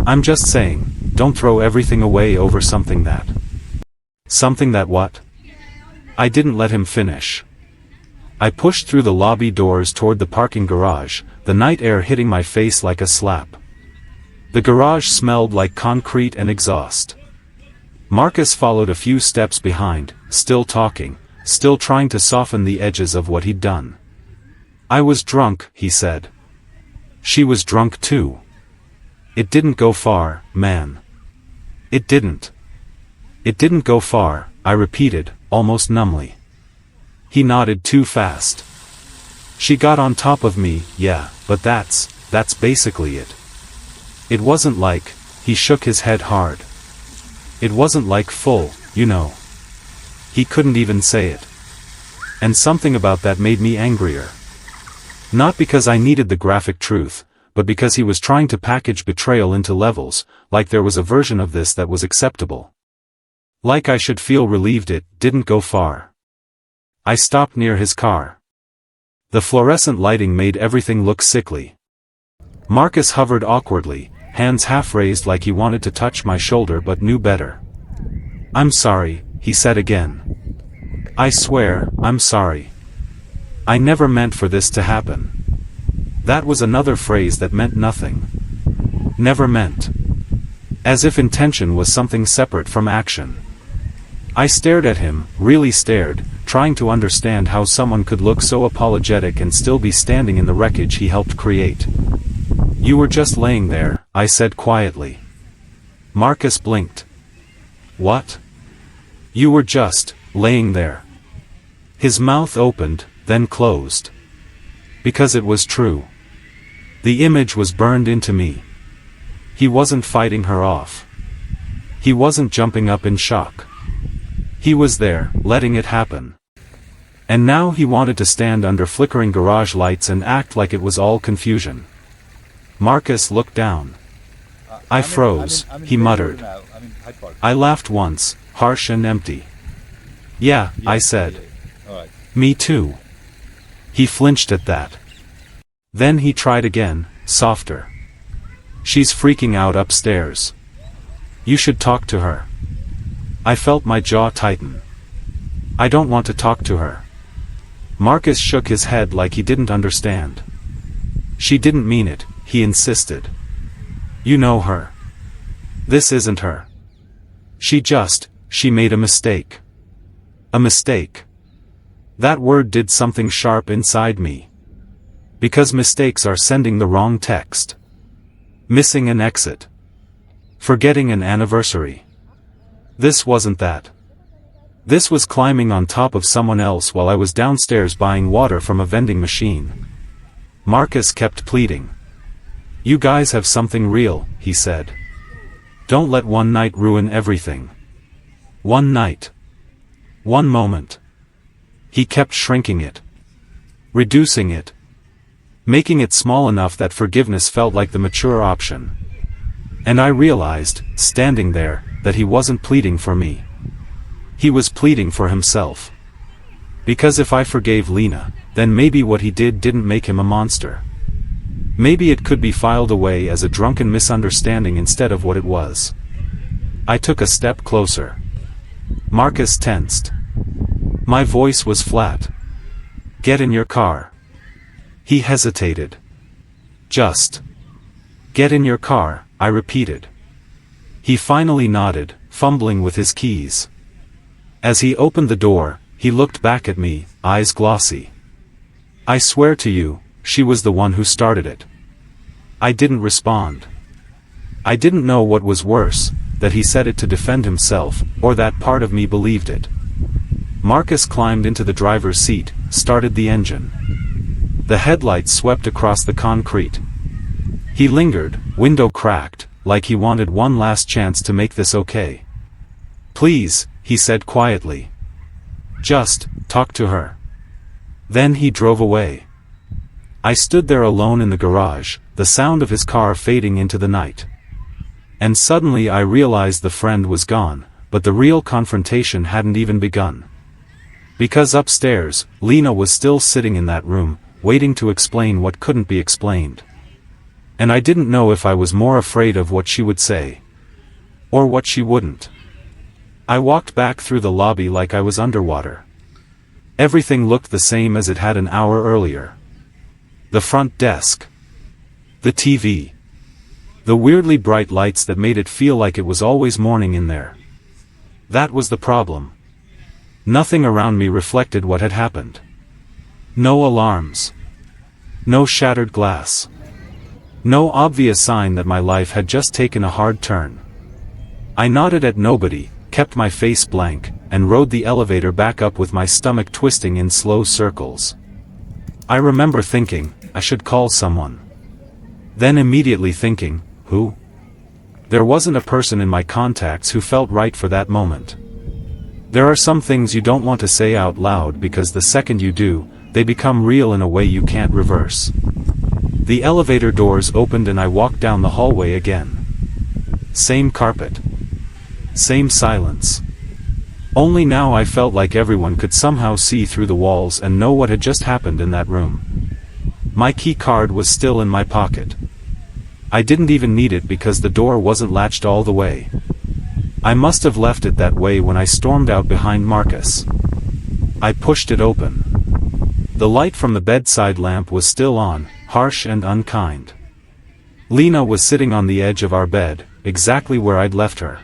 I'm just saying, don't throw everything away over something that. Something that what? I didn't let him finish. I pushed through the lobby doors toward the parking garage, the night air hitting my face like a slap. The garage smelled like concrete and exhaust. Marcus followed a few steps behind, still talking, still trying to soften the edges of what he'd done. I was drunk, he said. She was drunk too. It didn't go far, man. It didn't. It didn't go far, I repeated, almost numbly. He nodded too fast. She got on top of me, yeah, but that's basically it. It wasn't like, he shook his head hard. It wasn't like full, you know. He couldn't even say it. And something about that made me angrier. Not because I needed the graphic truth, but because he was trying to package betrayal into levels, like there was a version of this that was acceptable. Like I should feel relieved it didn't go far. I stopped near his car. The fluorescent lighting made everything look sickly. Marcus hovered awkwardly, hands half raised like he wanted to touch my shoulder but knew better. I'm sorry, he said again. I swear, I'm sorry. I never meant for this to happen. That was another phrase that meant nothing. Never meant. As if intention was something separate from action. I stared at him, really stared, trying to understand how someone could look so apologetic and still be standing in the wreckage he helped create. You were just laying there, I said quietly. Marcus blinked. What? You were just laying there. His mouth opened, then closed. Because it was true. The image was burned into me. He wasn't fighting her off. He wasn't jumping up in shock. He was there, letting it happen. And now he wanted to stand under flickering garage lights and act like it was all confusion. Marcus looked down. I froze, he muttered. I laughed once, harsh and empty. Yeah, I said. Me too. He flinched at that. Then he tried again, softer. She's freaking out upstairs. You should talk to her. I felt my jaw tighten. I don't want to talk to her. Marcus shook his head like he didn't understand. She didn't mean it, he insisted. You know her. This isn't her. She made a mistake. A mistake. That word did something sharp inside me. Because mistakes are sending the wrong text. Missing an exit. Forgetting an anniversary. This wasn't that. This was climbing on top of someone else while I was downstairs buying water from a vending machine. Marcus kept pleading. You guys have something real, he said. Don't let one night ruin everything. One night. One moment. He kept shrinking it. Reducing it. Making it small enough that forgiveness felt like the mature option. And I realized, standing there, that he wasn't pleading for me. He was pleading for himself. Because if I forgave Lena, then maybe what he did didn't make him a monster. Maybe it could be filed away as a drunken misunderstanding instead of what it was. I took a step closer. Marcus tensed. My voice was flat. Get in your car. He hesitated. Just. Get in your car, I repeated. He finally nodded, fumbling with his keys. As he opened the door, he looked back at me, eyes glossy. I swear to you, she was the one who started it. I didn't respond. I didn't know what was worse, that he said it to defend himself, or that part of me believed it. Marcus climbed into the driver's seat, started the engine. The headlights swept across the concrete. He lingered, window cracked, like he wanted one last chance to make this okay. Please, he said quietly. Just, talk to her. Then he drove away. I stood there alone in the garage, the sound of his car fading into the night. And suddenly I realized the friend was gone, but the real confrontation hadn't even begun. Because upstairs, Lena was still sitting in that room, waiting to explain what couldn't be explained. And I didn't know if I was more afraid of what she would say. Or what she wouldn't. I walked back through the lobby like I was underwater. Everything looked the same as it had an hour earlier. The front desk. The TV. The weirdly bright lights that made it feel like it was always morning in there. That was the problem. Nothing around me reflected what had happened. No alarms. No shattered glass. No obvious sign that my life had just taken a hard turn. I nodded at nobody, kept my face blank, and rode the elevator back up with my stomach twisting in slow circles. I remember thinking, I should call someone. Then immediately thinking, who? There wasn't a person in my contacts who felt right for that moment. There are some things you don't want to say out loud because the second you do, they become real in a way you can't reverse. The elevator doors opened and I walked down the hallway again. Same carpet. Same silence. Only now I felt like everyone could somehow see through the walls and know what had just happened in that room. My key card was still in my pocket. I didn't even need it because the door wasn't latched all the way. I must have left it that way when I stormed out behind Marcus. I pushed it open. The light from the bedside lamp was still on, harsh and unkind. Lena was sitting on the edge of our bed, exactly where I'd left her.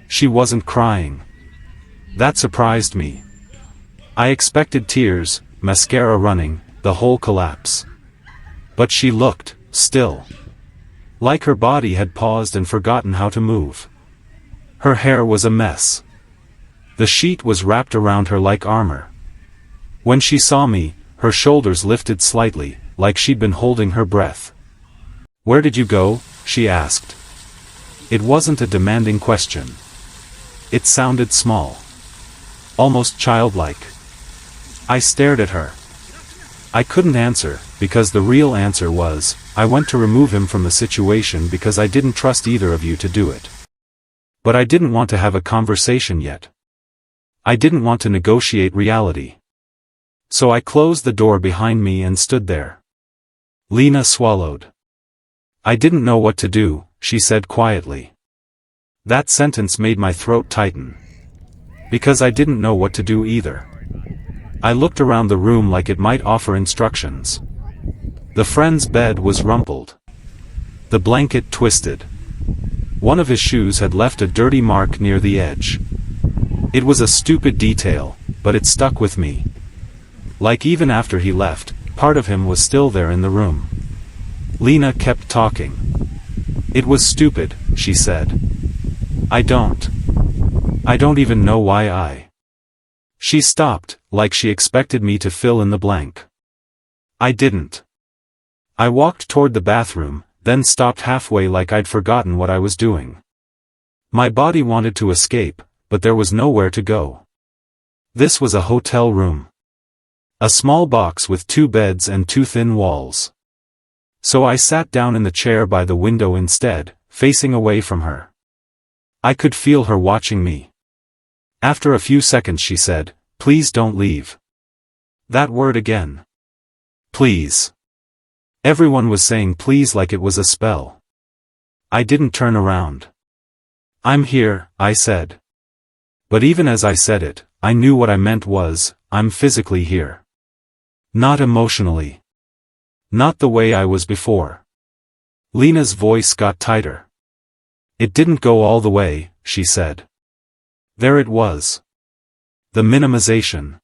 She wasn't crying. That surprised me. I expected tears, mascara running, the whole collapse. But she looked still. Like her body had paused and forgotten how to move. Her hair was a mess. The sheet was wrapped around her like armor. When she saw me, her shoulders lifted slightly, like she'd been holding her breath. "Where did you go?" she asked. It wasn't a demanding question. It sounded small. Almost childlike. I stared at her. I couldn't answer, because the real answer was, I went to remove him from the situation because I didn't trust either of you to do it. But I didn't want to have a conversation yet. I didn't want to negotiate reality. So I closed the door behind me and stood there. Lena swallowed. "I didn't know what to do," she said quietly. That sentence made my throat tighten. Because I didn't know what to do either. I looked around the room like it might offer instructions. The friend's bed was rumpled. The blanket twisted. One of his shoes had left a dirty mark near the edge. It was a stupid detail, but it stuck with me. Like even after he left, part of him was still there in the room. Lena kept talking. "It was stupid," she said. I don't even know why I." She stopped, like she expected me to fill in the blank. I didn't. I walked toward the bathroom, then stopped halfway like I'd forgotten what I was doing. My body wanted to escape, but there was nowhere to go. This was a hotel room. A small box with 2 beds and 2 thin walls. So I sat down in the chair by the window instead, facing away from her. I could feel her watching me. After a few seconds she said, "Please don't leave." That word again. Please. Everyone was saying please like it was a spell. I didn't turn around. "I'm here," I said. But even as I said it, I knew what I meant was, I'm physically here. Not emotionally. Not the way I was before. Lena's voice got tighter. "It didn't go all the way," she said. There it was. The minimization.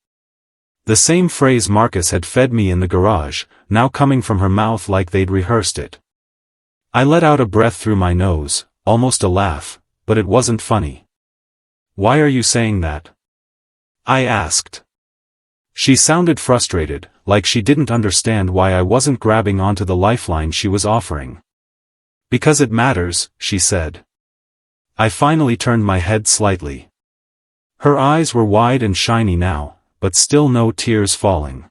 The same phrase Marcus had fed me in the garage, now coming from her mouth like they'd rehearsed it. I let out a breath through my nose, almost a laugh, but it wasn't funny. "Why are you saying that?" I asked. She sounded frustrated, like she didn't understand why I wasn't grabbing onto the lifeline she was offering. "Because it matters," she said. I finally turned my head slightly. Her eyes were wide and shiny now, but still no tears falling.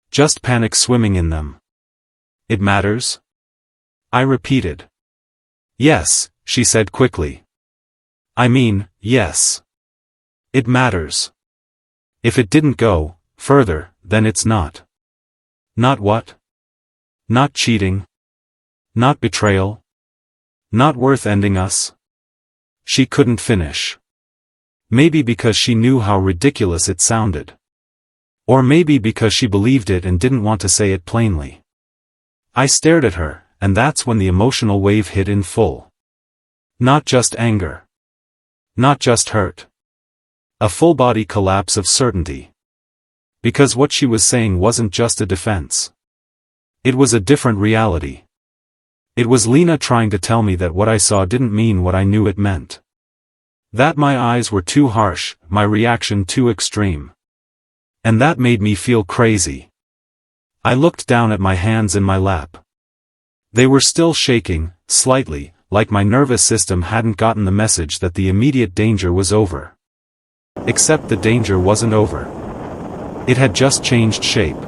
Just panic swimming in them. "It matters?" I repeated. "Yes," she said quickly. "I mean, yes. It matters. If it didn't go further, then it's not." "Not what?" "Not cheating. Not betrayal. Not worth ending us." She couldn't finish. Maybe because she knew how ridiculous it sounded. Or maybe because she believed it and didn't want to say it plainly. I stared at her, and that's when the emotional wave hit in full. Not just anger. Not just hurt. A full-body collapse of certainty. Because what she was saying wasn't just a defense. It was a different reality. It was Lena trying to tell me that what I saw didn't mean what I knew it meant. That my eyes were too harsh, my reaction too extreme. And that made me feel crazy. I looked down at my hands in my lap. They were still shaking, slightly, like my nervous system hadn't gotten the message that the immediate danger was over. Except the danger wasn't over. It had just changed shape.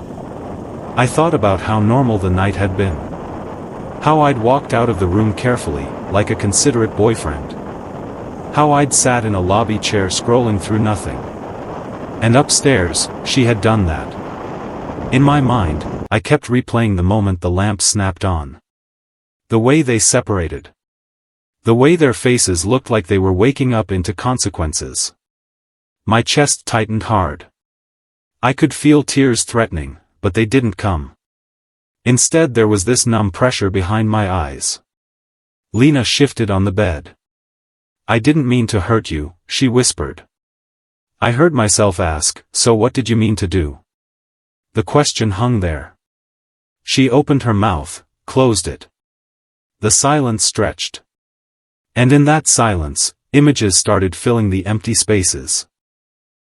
I thought about how normal the night had been. How I'd walked out of the room carefully, like a considerate boyfriend. How I'd sat in a lobby chair scrolling through nothing. And upstairs, she had done that. In my mind, I kept replaying the moment the lamp snapped on. The way they separated. The way their faces looked like they were waking up into consequences. My chest tightened hard. I could feel tears threatening, but they didn't come. Instead there was this numb pressure behind my eyes. Lena shifted on the bed. "I didn't mean to hurt you," she whispered. I heard myself ask, "So what did you mean to do?" The question hung there. She opened her mouth, closed it. The silence stretched. And in that silence, images started filling the empty spaces.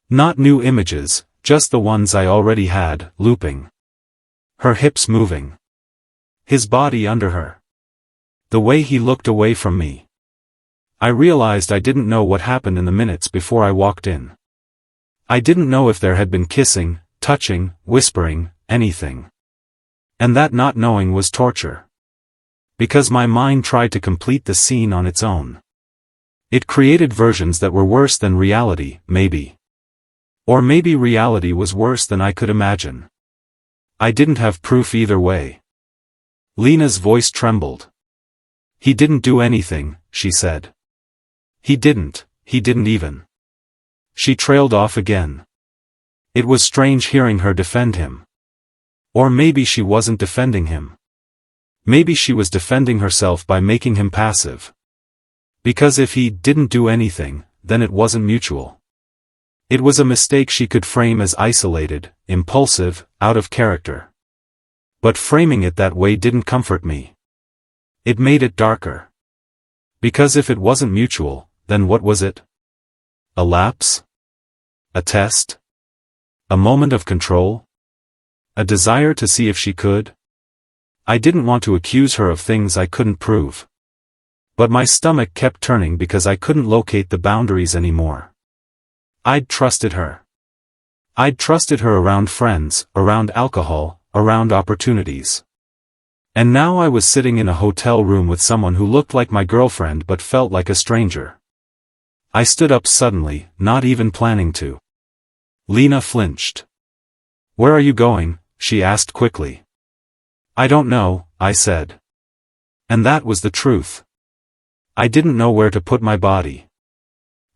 Not new images, just the ones I already had, looping. Her hips moving. His body under her. The way he looked away from me. I realized I didn't know what happened in the minutes before I walked in. I didn't know if there had been kissing, touching, whispering, anything. And that not knowing was torture. Because my mind tried to complete the scene on its own. It created versions that were worse than reality, maybe. Or maybe reality was worse than I could imagine. I didn't have proof either way. Lena's voice trembled. "He didn't do anything," she said. He didn't even." She trailed off again. It was strange hearing her defend him. Or maybe she wasn't defending him. Maybe she was defending herself by making him passive. Because if he didn't do anything, then it wasn't mutual. It was a mistake she could frame as isolated, impulsive, out of character. But framing it that way didn't comfort me. It made it darker. Because if it wasn't mutual, then what was it? A lapse? A test? A moment of control? A desire to see if she could? I didn't want to accuse her of things I couldn't prove. But my stomach kept turning because I couldn't locate the boundaries anymore. I'd trusted her. I'd trusted her around friends, around alcohol, around opportunities. And now I was sitting in a hotel room with someone who looked like my girlfriend but felt like a stranger. I stood up suddenly, not even planning to. Lena flinched. "Where are you going?" she asked quickly. "I don't know," I said. And that was the truth. I didn't know where to put my body.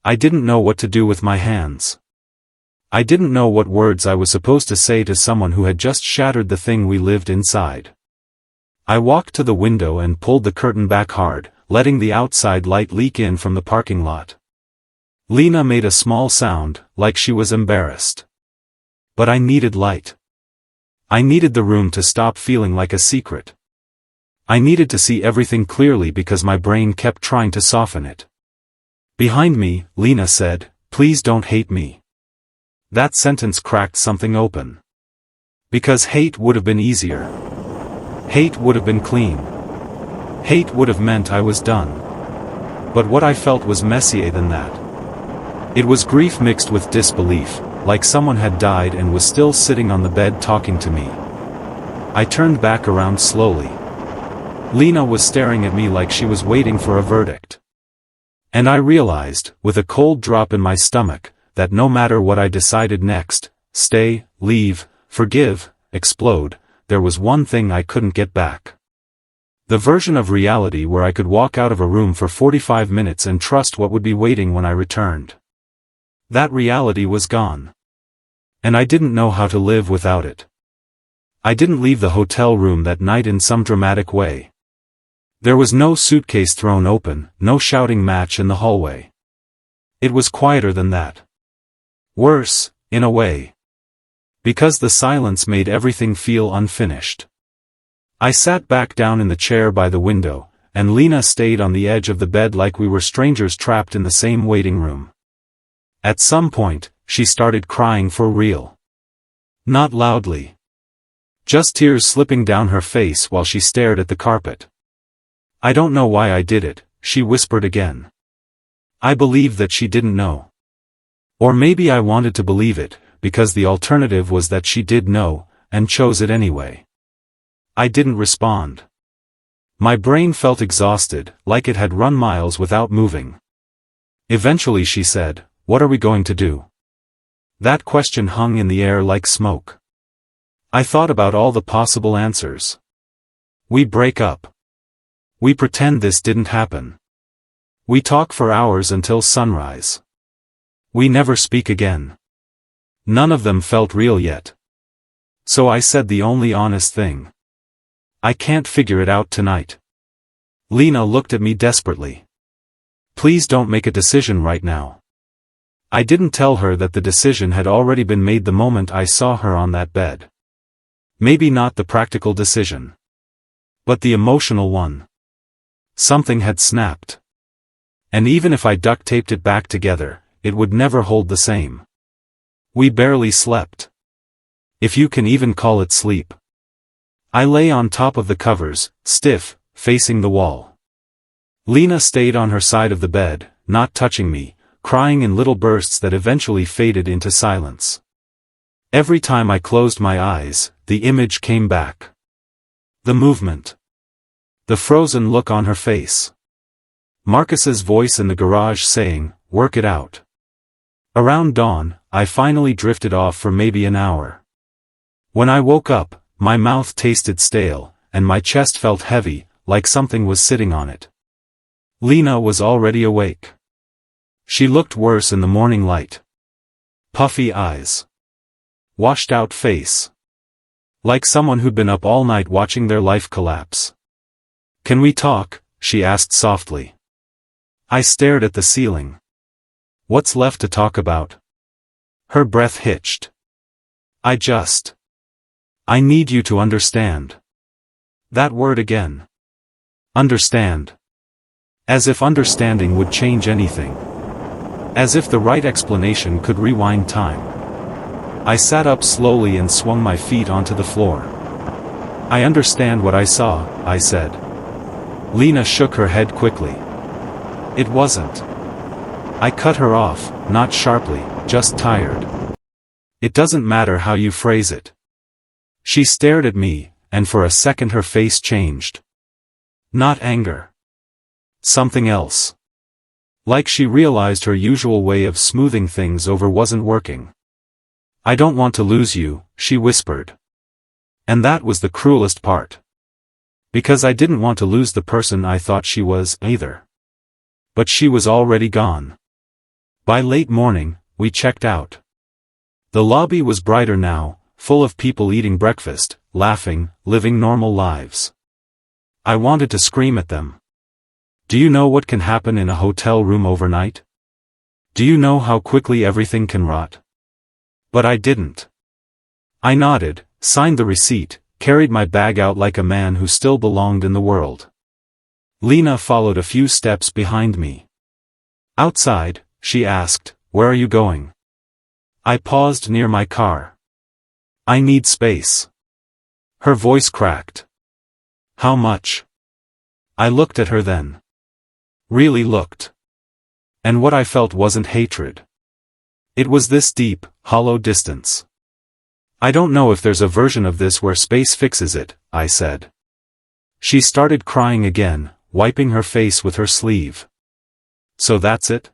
I didn't know what to do with my hands. I didn't know what words I was supposed to say to someone who had just shattered the thing we lived inside. I walked to the window and pulled the curtain back hard, letting the outside light leak in from the parking lot. Lena made a small sound, like she was embarrassed. But I needed light. I needed the room to stop feeling like a secret. I needed to see everything clearly because my brain kept trying to soften it. "Behind me," Lena said, "please don't hate me." That sentence cracked something open. Because hate would have been easier. Hate would have been clean. Hate would have meant I was done. But what I felt was messier than that. It was grief mixed with disbelief, like someone had died and was still sitting on the bed talking to me. I turned back around slowly. Lena was staring at me like she was waiting for a verdict. And I realized, with a cold drop in my stomach, that no matter what I decided next, stay, leave, forgive, explode, there was one thing I couldn't get back. The version of reality where I could walk out of a room for 45 minutes and trust what would be waiting when I returned. That reality was gone. And I didn't know how to live without it. I didn't leave the hotel room that night in some dramatic way. There was no suitcase thrown open, no shouting match in the hallway. It was quieter than that. Worse, in a way. Because the silence made everything feel unfinished. I sat back down in the chair by the window, and Lena stayed on the edge of the bed like we were strangers trapped in the same waiting room. At some point, she started crying for real. Not loudly. Just tears slipping down her face while she stared at the carpet. "I don't know why I did it," she whispered again. I believed that she didn't know. Or maybe I wanted to believe it, because the alternative was that she did know, and chose it anyway. I didn't respond. My brain felt exhausted, like it had run miles without moving. Eventually she said, "What are we going to do?" That question hung in the air like smoke. I thought about all the possible answers. We break up. We pretend this didn't happen. We talk for hours until sunrise. We never speak again. None of them felt real yet. So I said the only honest thing. I can't figure it out tonight. Lena looked at me desperately. Please don't make a decision right now. I didn't tell her that the decision had already been made the moment I saw her on that bed. Maybe not the practical decision, but the emotional one. Something had snapped. And even if I duct taped it back together, it would never hold the same. We barely slept. If you can even call it sleep. I lay on top of the covers, stiff, facing the wall. Lena stayed on her side of the bed, not touching me, crying in little bursts that eventually faded into silence. Every time I closed my eyes, the image came back. The movement. The frozen look on her face. Marcus's voice in the garage saying, "Work it out." Around dawn, I finally drifted off for maybe an hour. When I woke up, my mouth tasted stale, and my chest felt heavy, like something was sitting on it. Lena was already awake. She looked worse in the morning light. Puffy eyes. Washed-out face. Like someone who'd been up all night watching their life collapse. "Can we talk?" she asked softly. I stared at the ceiling. What's left to talk about? Her breath hitched. I need you to understand. That word again. Understand. As if understanding would change anything. As if the right explanation could rewind time. I sat up slowly and swung my feet onto the floor. I understand what I saw, I said. Lena shook her head quickly. It wasn't. I cut her off, not sharply, just tired. It doesn't matter how you phrase it. She stared at me, and for a second her face changed. Not anger. Something else. Like she realized her usual way of smoothing things over wasn't working. "I don't want to lose you," she whispered. And that was the cruelest part. Because I didn't want to lose the person I thought she was, either. But she was already gone. By late morning, we checked out. The lobby was brighter now, full of people eating breakfast, laughing, living normal lives. I wanted to scream at them. Do you know what can happen in a hotel room overnight? Do you know how quickly everything can rot? But I didn't. I nodded, signed the receipt, carried my bag out like a man who still belonged in the world. Lena followed a few steps behind me. Outside, she asked, "Where are you going?" I paused near my car. "I need space." Her voice cracked. "How much?" I looked at her then. Really looked. And what I felt wasn't hatred. It was this deep, hollow distance. "I don't know if there's a version of this where space fixes it," I said. She started crying again, wiping her face with her sleeve. "So that's it?"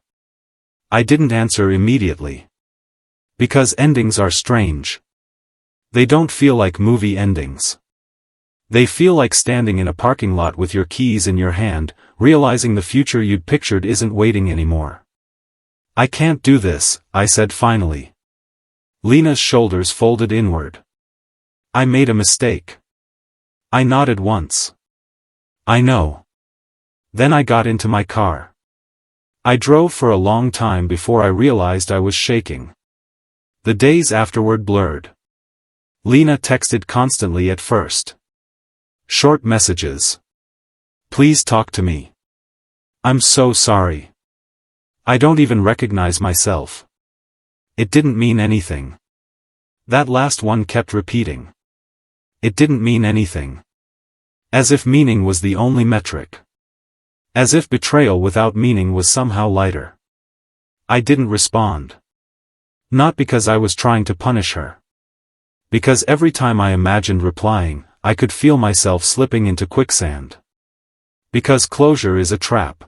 I didn't answer immediately. Because endings are strange. They don't feel like movie endings. They feel like standing in a parking lot with your keys in your hand, realizing the future you'd pictured isn't waiting anymore. "I can't do this," I said finally. Lena's shoulders folded inward. "I made a mistake." I nodded once. "I know." Then I got into my car. I drove for a long time before I realized I was shaking. The days afterward blurred. Lena texted constantly at first. Short messages. "Please talk to me. I'm so sorry. I don't even recognize myself." It didn't mean anything. That last one kept repeating. It didn't mean anything. As if meaning was the only metric. As if betrayal without meaning was somehow lighter. I didn't respond. Not because I was trying to punish her. Because every time I imagined replying, I could feel myself slipping into quicksand. Because closure is a trap.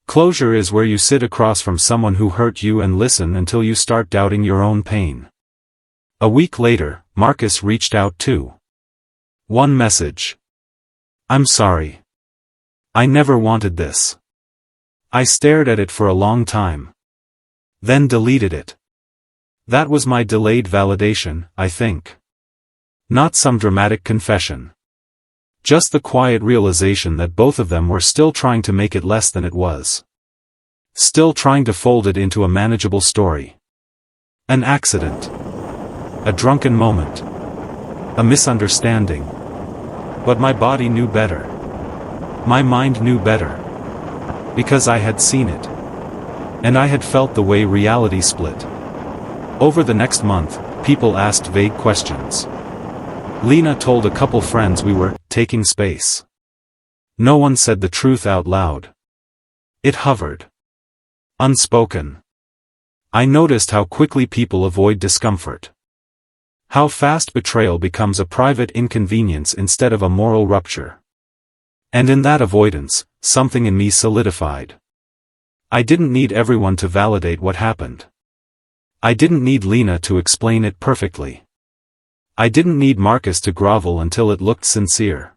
Closure is where you sit across from someone who hurt you and listen until you start doubting your own pain. A week later, Marcus reached out too. One message. "I'm sorry. I never wanted this." I stared at it for a long time. Then deleted it. That was my delayed validation, I think. Not some dramatic confession. Just the quiet realization that both of them were still trying to make it less than it was. Still trying to fold it into a manageable story. An accident. A drunken moment. A misunderstanding. But my body knew better. My mind knew better. Because I had seen it. And I had felt the way reality split. Over the next month, people asked vague questions. Lena told a couple friends we were taking space. No one said the truth out loud. It hovered. Unspoken. I noticed how quickly people avoid discomfort. How fast betrayal becomes a private inconvenience instead of a moral rupture. And in that avoidance, something in me solidified. I didn't need everyone to validate what happened. I didn't need Lena to explain it perfectly. I didn't need Marcus to grovel until it looked sincere.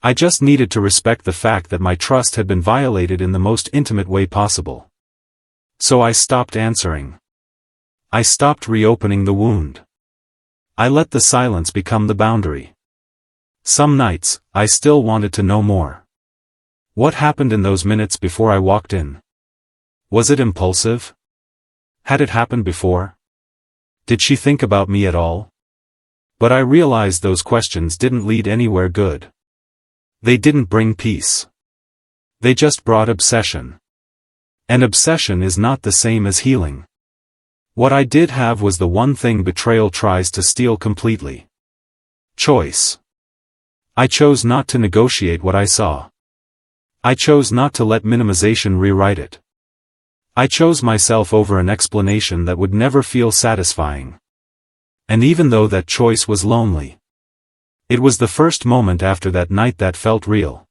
I just needed to respect the fact that my trust had been violated in the most intimate way possible. So I stopped answering. I stopped reopening the wound. I let the silence become the boundary. Some nights, I still wanted to know more. What happened in those minutes before I walked in? Was it impulsive? Had it happened before? Did she think about me at all? But I realized those questions didn't lead anywhere good. They didn't bring peace. They just brought obsession. And obsession is not the same as healing. What I did have was the one thing betrayal tries to steal completely. Choice. I chose not to negotiate what I saw. I chose not to let minimization rewrite it. I chose myself over an explanation that would never feel satisfying. And even though that choice was lonely, it was the first moment after that night that felt real.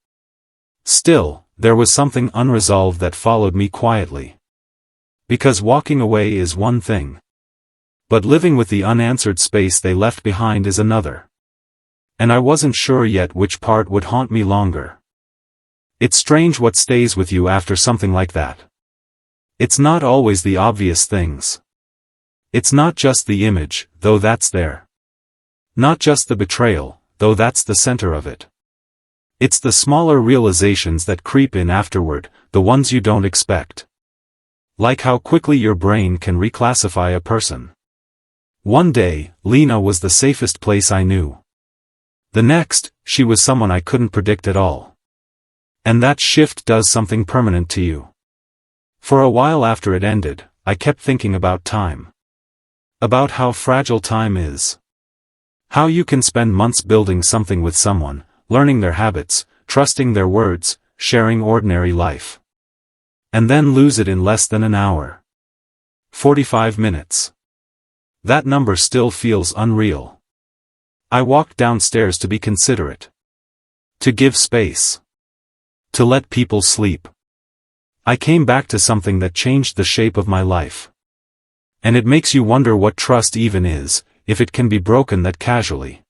Still, there was something unresolved that followed me quietly. Because walking away is one thing. But living with the unanswered space they left behind is another. And I wasn't sure yet which part would haunt me longer. It's strange what stays with you after something like that. It's not always the obvious things. It's not just the image, though that's there. Not just the betrayal, though that's the center of it. It's the smaller realizations that creep in afterward, the ones you don't expect. Like how quickly your brain can reclassify a person. One day, Lena was the safest place I knew. The next, she was someone I couldn't predict at all. And that shift does something permanent to you. For a while after it ended, I kept thinking about time. About how fragile time is. How you can spend months building something with someone, learning their habits, trusting their words, sharing ordinary life. And then lose it in less than an hour. 45 minutes. That number still feels unreal. I walked downstairs to be considerate. To give space. To let people sleep. I came back to something that changed the shape of my life. And it makes you wonder what trust even is, if it can be broken that casually.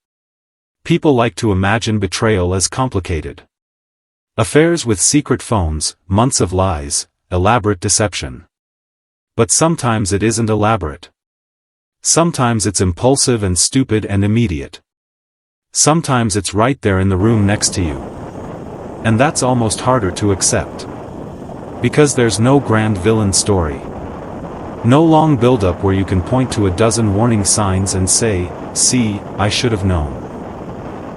People like to imagine betrayal as complicated. Affairs with secret phones, months of lies, elaborate deception. But sometimes it isn't elaborate. Sometimes it's impulsive and stupid and immediate. Sometimes it's right there in the room next to you. And that's almost harder to accept. Because there's no grand villain story. No long build-up where you can point to a dozen warning signs and say, "See, I should have known.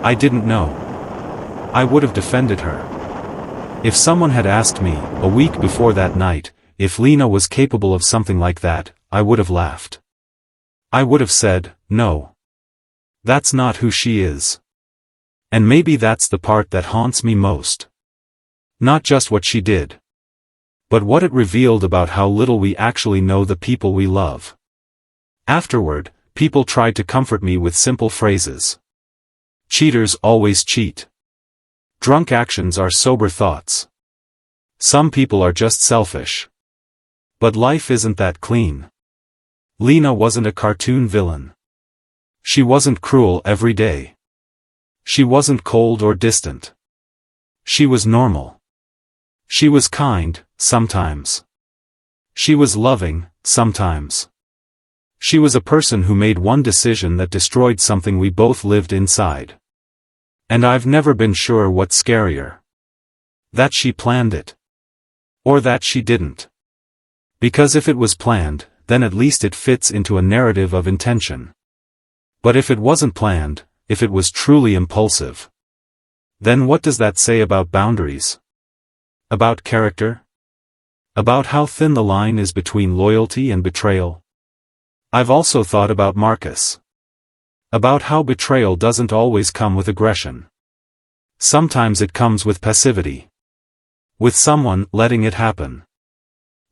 I didn't know." I would have defended her. If someone had asked me, a week before that night, if Lena was capable of something like that, I would have laughed. I would have said, "No. That's not who she is." And maybe that's the part that haunts me most. Not just what she did. But what it revealed about how little we actually know the people we love. Afterward, people tried to comfort me with simple phrases. Cheaters always cheat. Drunk actions are sober thoughts. Some people are just selfish. But life isn't that clean. Lena wasn't a cartoon villain. She wasn't cruel every day. She wasn't cold or distant. She was normal. She was kind, sometimes. She was loving, sometimes. She was a person who made one decision that destroyed something we both lived inside. And I've never been sure what's scarier. That she planned it. Or that she didn't. Because if it was planned, then at least it fits into a narrative of intention. But if it wasn't planned, if it was truly impulsive, then what does that say about boundaries? About character? About how thin the line is between loyalty and betrayal? I've also thought about Marcus. About how betrayal doesn't always come with aggression. Sometimes it comes with passivity. With someone letting it happen.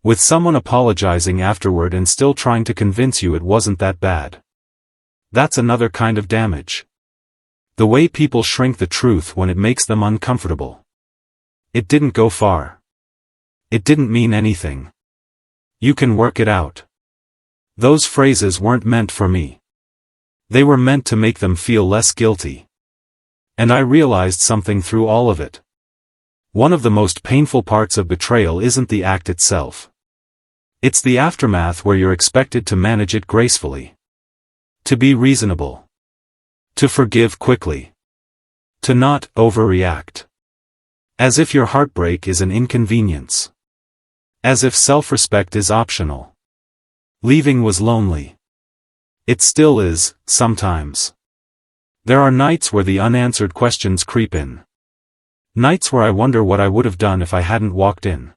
With someone apologizing afterward and still trying to convince you it wasn't that bad. That's another kind of damage. The way people shrink the truth when it makes them uncomfortable. It didn't go far. It didn't mean anything. You can work it out. Those phrases weren't meant for me. They were meant to make them feel less guilty. And I realized something through all of it. One of the most painful parts of betrayal isn't the act itself. It's the aftermath where you're expected to manage it gracefully. To be reasonable. To forgive quickly. To not overreact. As if your heartbreak is an inconvenience. As if self-respect is optional. Leaving was lonely. It still is, sometimes. There are nights where the unanswered questions creep in. Nights where I wonder what I would have done if I hadn't walked in.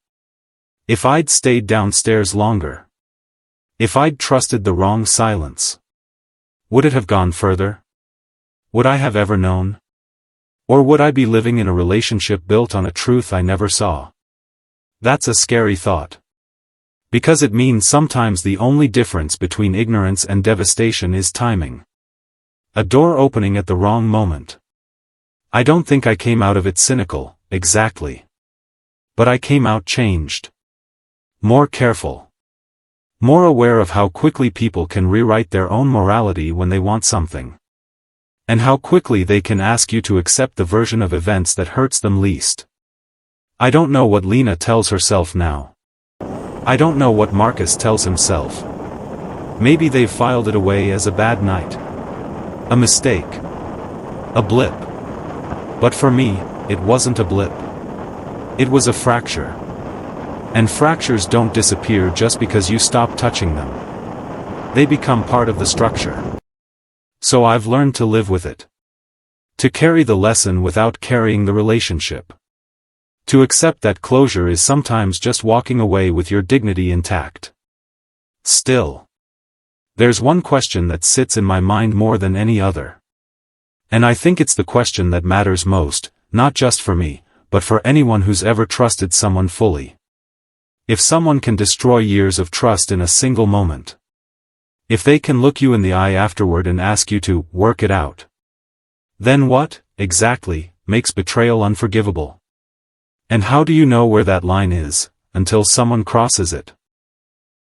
If I'd stayed downstairs longer. If I'd trusted the wrong silence. Would it have gone further? Would I have ever known? Or would I be living in a relationship built on a truth I never saw? That's a scary thought. Because it means sometimes the only difference between ignorance and devastation is timing. A door opening at the wrong moment. I don't think I came out of it cynical, exactly. But I came out changed. More careful. More aware of how quickly people can rewrite their own morality when they want something. And how quickly they can ask you to accept the version of events that hurts them least. I don't know what Lena tells herself now. I don't know what Marcus tells himself. Maybe they've filed it away as a bad night. A mistake. A blip. But for me, it wasn't a blip. It was a fracture. And fractures don't disappear just because you stop touching them. They become part of the structure. So I've learned to live with it. To carry the lesson without carrying the relationship. To accept that closure is sometimes just walking away with your dignity intact. Still. There's one question that sits in my mind more than any other. And I think it's the question that matters most, not just for me, but for anyone who's ever trusted someone fully. If someone can destroy years of trust in a single moment. If they can look you in the eye afterward and ask you to work it out. Then what, exactly, makes betrayal unforgivable? And how do you know where that line is, until someone crosses it?